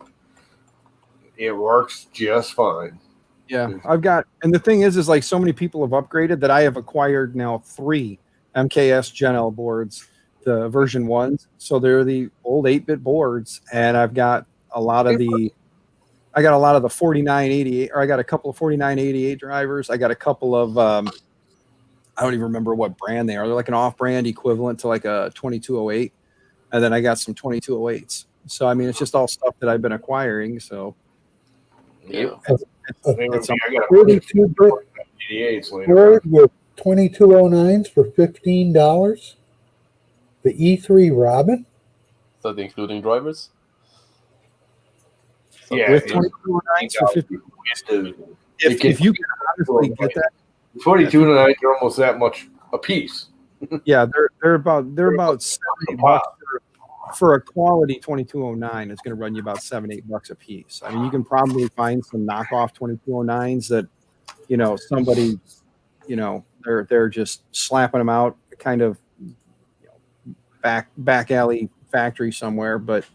It works just fine. yeah. I've got, and the thing is like so many people have upgraded that I have acquired now 3 MKS Gen L boards, the version 1s. So they're the old 8-bit boards, and I've got a lot of the 4988, or I got a couple of 4988 drivers. I got a couple of I don't even remember what brand they are. They're like an off-brand equivalent to like a 2208, and then I got some 2208s. So I mean, it's just all stuff that I've been acquiring. So Yeah. it's I got 32-bit 88s later. board with 2209s for $15. The E3 Robin. Is that including drivers? Yeah, with it's- 2209s for 50. If If you can honestly get that, 2209s are almost that much a piece. yeah, they're about $70 for a quality 2209. It's going to run you about $7-8 a piece. I mean, you can probably find some knockoff 2209s that, you know, somebody, you know, they're just slapping them out, kind of, you know, back alley factory somewhere. But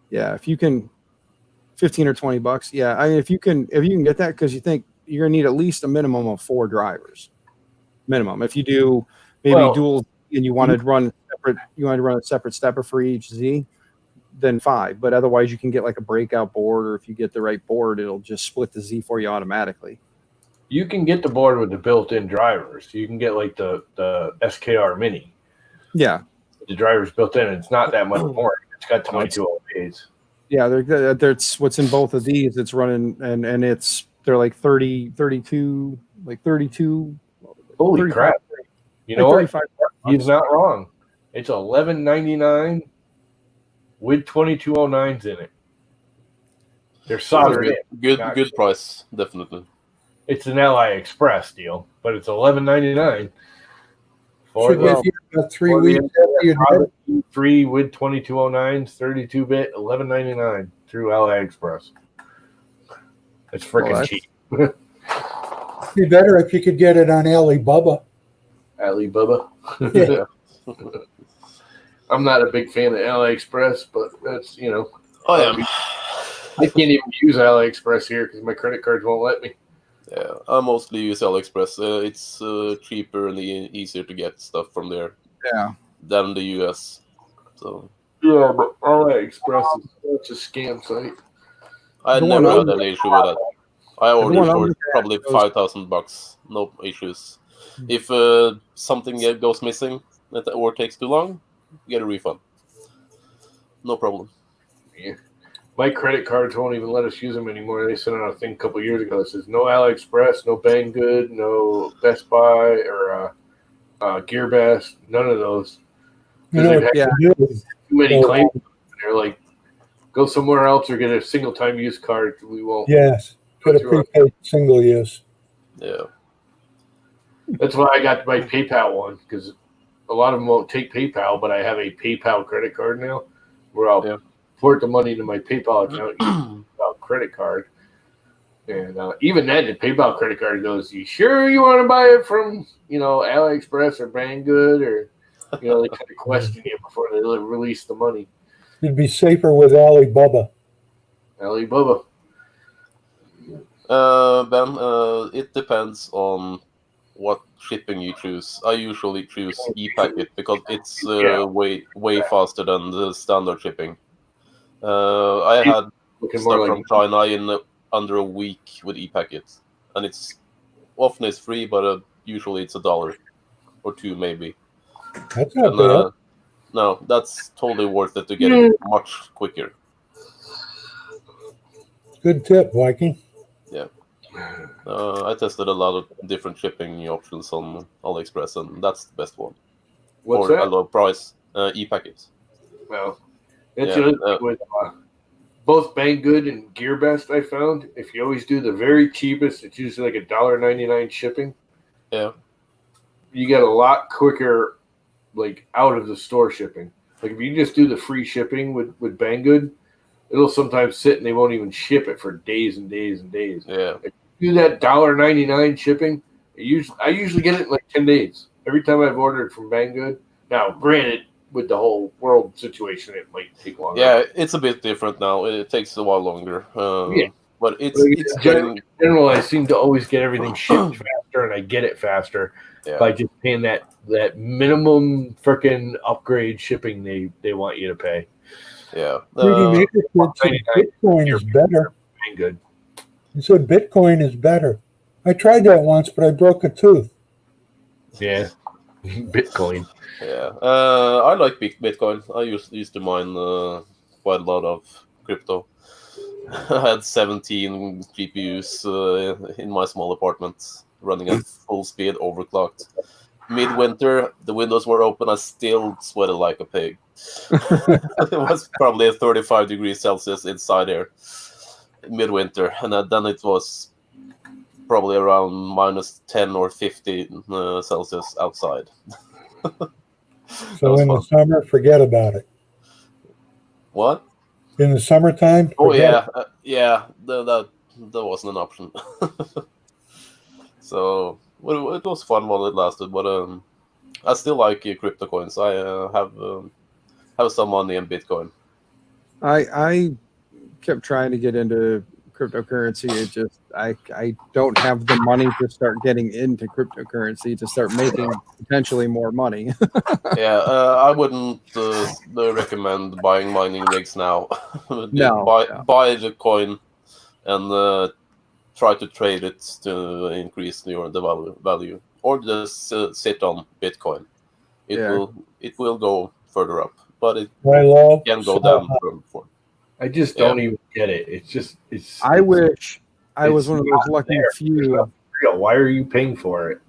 yeah, if you can, $15 or $20, yeah. I mean, if you can get that, because you think you're gonna need at least a minimum of 4 drivers, minimum. If you do maybe dual and you want to run a separate stepper for each Z, then 5. But otherwise, you can get like a breakout board, or if you get the right board, it'll just split the Z for you automatically. You can get the board with the built-in drivers. You can get like the SKR Mini. Yeah, The drivers built in. It's not that much more. It's got 2208s. yeah. There's what's in both of these. It's running and they're like 32. Holy 35, crap! You know like what? 35. He's not wrong. It's $11.99 with 2209s in it. They're soldered in. Good price, definitely. It's an LI Express deal, but it's $11.99 for Should give the you about 3 weeks after you did it. 3 with 2209s, 32-bit, $11.99 through LI Express. It's freaking Well, cheap. It'd be better if you could get it on Alibaba. Alibaba. Yeah. I'm not a big fan of AliExpress, but that's, you know, I am. I can't even use AliExpress here because my credit cards won't let me. Yeah, I mostly use AliExpress. It's cheaper and easier to get stuff from there Yeah. than the US. So Yeah, but AliExpress is such a scam site. I The never one had any issue with that. I one ordered I'm for looking at probably goes- $5,000. No issues. If something goes missing or takes too long, get a refund. No problem. My credit cards won't even let us use them anymore. They sent out a thing a couple years ago that says no AliExpress, no Banggood, no Best Buy or GearBest, none of those. You know They've what had you do? too many So, claims. They're like, go somewhere else or get a single-time use card. We won't. Yes, get a prepaid single use. Yeah. That's why I got my PayPal one because a lot of them won't take PayPal, but I have a PayPal credit card now where I'll port the money to my PayPal account using a credit card. And even then, the PayPal credit card goes, "You sure you want to buy it from AliExpress or Banggood or they kind of question you before they release the money." You'd be safer with Alibaba. Alibaba. Ben, it depends on what shipping you choose. I usually choose ePacket because it's way faster than the standard shipping. I had Looking more stuff like from China in under a week with ePacket, and it's free, but usually it's $1 or $2 maybe. That's not And, bad. no, that's totally worth it to get it much quicker. Good tip, Viking. I tested a lot of different shipping options on AliExpress, and that's the best one. what's Or that? a low price, ePacket. Well, that's Yeah, the other thing with both Banggood and GearBest. I found if you always do the very cheapest, it's usually like $1.99 shipping. Yeah. You get a lot quicker, like out of the store shipping. Like if you just do the free shipping with Banggood, it'll sometimes sit and they won't even ship it for days and days and days. Yeah. If you do that $1.99 shipping, I usually get it in like 10 days. Every time I've ordered from Banggood. Now, granted, with the whole world situation, it might take longer. Yeah, it's a bit different now. It takes a while longer. But it's In general, I seem to always get everything shipped faster, and I get it faster by just paying that minimum freaking upgrade shipping they want you to pay. Yeah. 3D Maker said Bitcoin is better. Good. He said Bitcoin is better. I tried that once, but I broke a tooth. Yeah. Bitcoin. Yeah. I like Bitcoin. I used to mine quite a lot of crypto. I had 17 GPUs in my small apartment running at full speed, overclocked. Midwinter, the windows were open. I still sweated like a pig. It was probably 35 degrees Celsius inside here, midwinter, and then it was probably around minus 10 or 15 Celsius outside. So in the summer, forget about it. What? In the summertime? Oh forget yeah, that wasn't an option. So well, it was fun while it lasted, but I still like crypto coins. I have some money in Bitcoin. I kept trying to get into cryptocurrency. It just I don't have the money to start getting into cryptocurrency to start making potentially more money. Yeah, I wouldn't recommend buying mining rigs now. Buy the coin and try to trade it to increase the value, or just sit on Bitcoin. It will go further up, but it can go down from. I just don't even get it. I wish I was one of those lucky few. Why are you paying for it?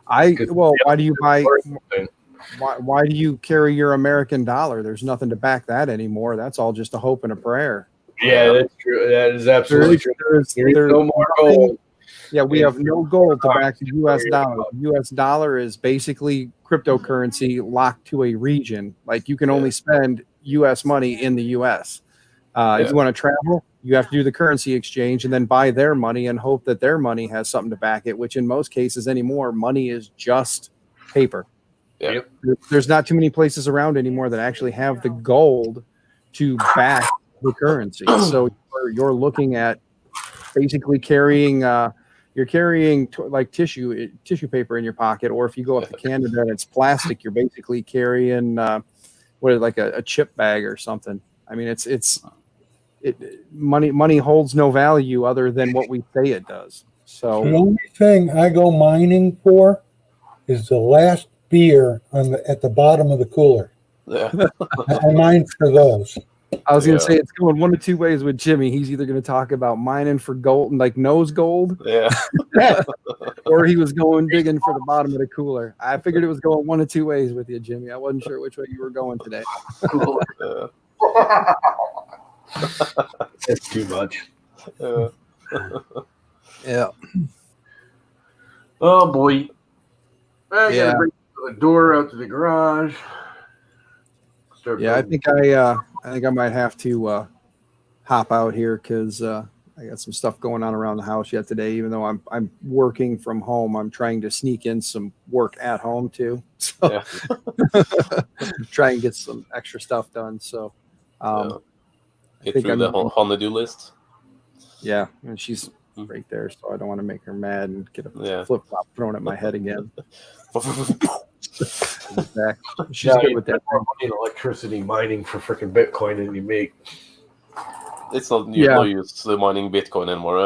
Why do you buy? Why do you carry your American dollar? There's nothing to back that anymore. That's all just a hope and a prayer. Yeah, that's true. That is absolutely true. There's no more gold. Yeah, we have no gold to back the U.S. dollar. The U.S. dollar is basically cryptocurrency locked to a region. Like you can only spend U.S. money in the U.S. If you want to travel, you have to do the currency exchange and then buy their money and hope that their money has something to back it, which in most cases anymore, money is just paper. Yeah. There's not too many places around anymore that actually have the gold to back the currency. So you're looking at basically carrying like tissue paper in your pocket, or if you go up to Canada and it's plastic, you're basically carrying like a chip bag or something. I mean, it's money holds no value other than what we say it does. The So only thing I go mining for is the last beer at the bottom of the cooler. Yeah. I mine for those. I was going to Yeah. say it's going one of two ways with Jimmy. He's either going to talk about mining for gold, like nose gold, Yeah. or he was going digging for the bottom of the cooler. I figured it was going one of two ways with you, Jimmy. I wasn't sure which way you were going today. Yeah. That's too much. Yeah. Yeah. Oh boy. I Yeah. gotta bring the door out to the garage. Start Yeah, I building. think I might have to hop out here because I got some stuff going on around the house yet today. Even though I'm working from home, I'm trying to sneak in some work at home too. So Yeah. try and get some extra stuff done. So Yeah. Get think through I'm- the honeydew list. yeah, and she's right there, so I don't want to make her mad and get a Yeah. flip flop thrown at my head again. Back. She's Yeah, good you with get that. more money in electricity mining for freaking Bitcoin than you make. It's not Yeah. no use mining Bitcoin anymore.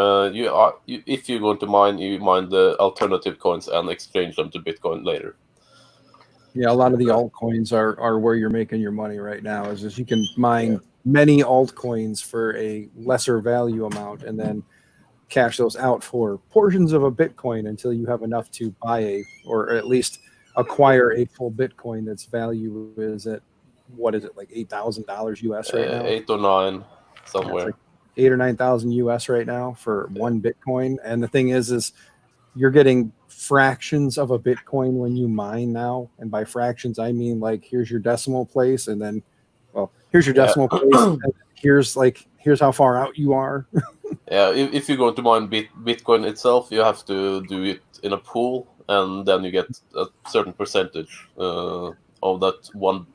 If you're going to mine, you mine the alternative coins and exchange them to Bitcoin later. Yeah, a lot of the altcoins are where you're making your money right now. Is just you can mine many altcoins for a lesser value amount and then cash those out for portions of a Bitcoin until you have enough to buy or at least acquire a full Bitcoin that's value is at what is it, like $8,000 US right now? 8 or 9 somewhere. It's like 8 or 9,000 US right now for one Bitcoin. And the thing is you're getting fractions of a Bitcoin when you mine now. And by fractions, I mean like here's your decimal place, and then here's your Yeah. decimal place, and here's how far out you are. Yeah, if you're going to mine Bitcoin itself, you have to do it in a pool, and then you get a certain percentage of that one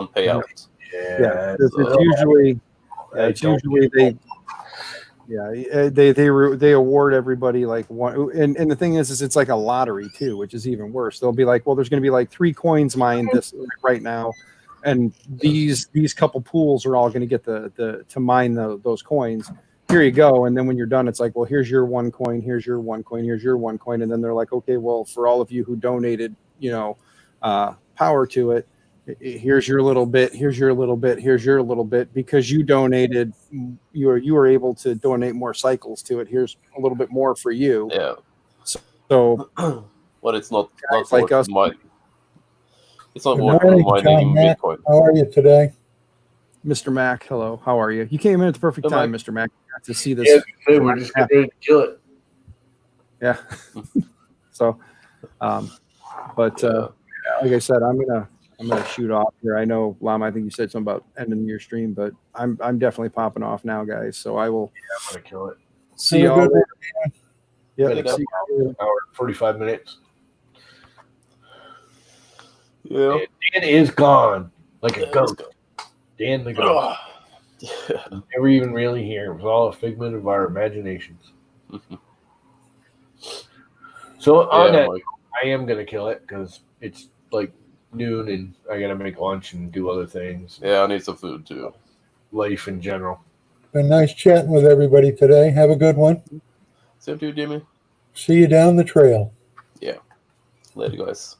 payout. Yeah, it's usually they award everybody like one, and the thing is it's like a lottery too, which is even worse. They'll be like, well, there's going to be like 3 coins mined this right now, and these couple pools are all going to get to mine those coins. Here you go, and then when you're done, it's like, well, here's your 1 coin, here's your 1 coin, here's your 1 coin, and then they're like, okay, well, for all of you who donated, power to it, here's your little bit, here's your little bit, here's your little bit, because you donated, you were able to donate more cycles to it. Here's a little bit more for you. Yeah, So, but it's not Guys like worth us- mining. It's not Good worth morning, mining John Mack. Bitcoin. How are you today? Mr. Mack, hello, how are you? You came in at the perfect Hello, time, Mike. Mr. Mack, to see this. Yeah, hey, we're just getting ready to kill it. Yeah. So, but like I said, I'm gonna shoot off here. I know, Llama, I think you said something about ending your stream, but I'm definitely popping off now, guys. So I will I'm gonna kill it. see Have a y'all good later. one. Yeah, Ready to see you. Hour 45 minutes. Yeah. Dan is gone like a ghost. Dan the ghost. Never even really here. It was all a figment of our imaginations. So on Yeah, that, Mike. I am gonna kill it because it's like noon and I gotta make lunch and do other things. Yeah, I need some food too. Life in general. Been nice chatting with everybody today. Have a good one. Same to you, Jimmy. See you down the trail. Later, guys.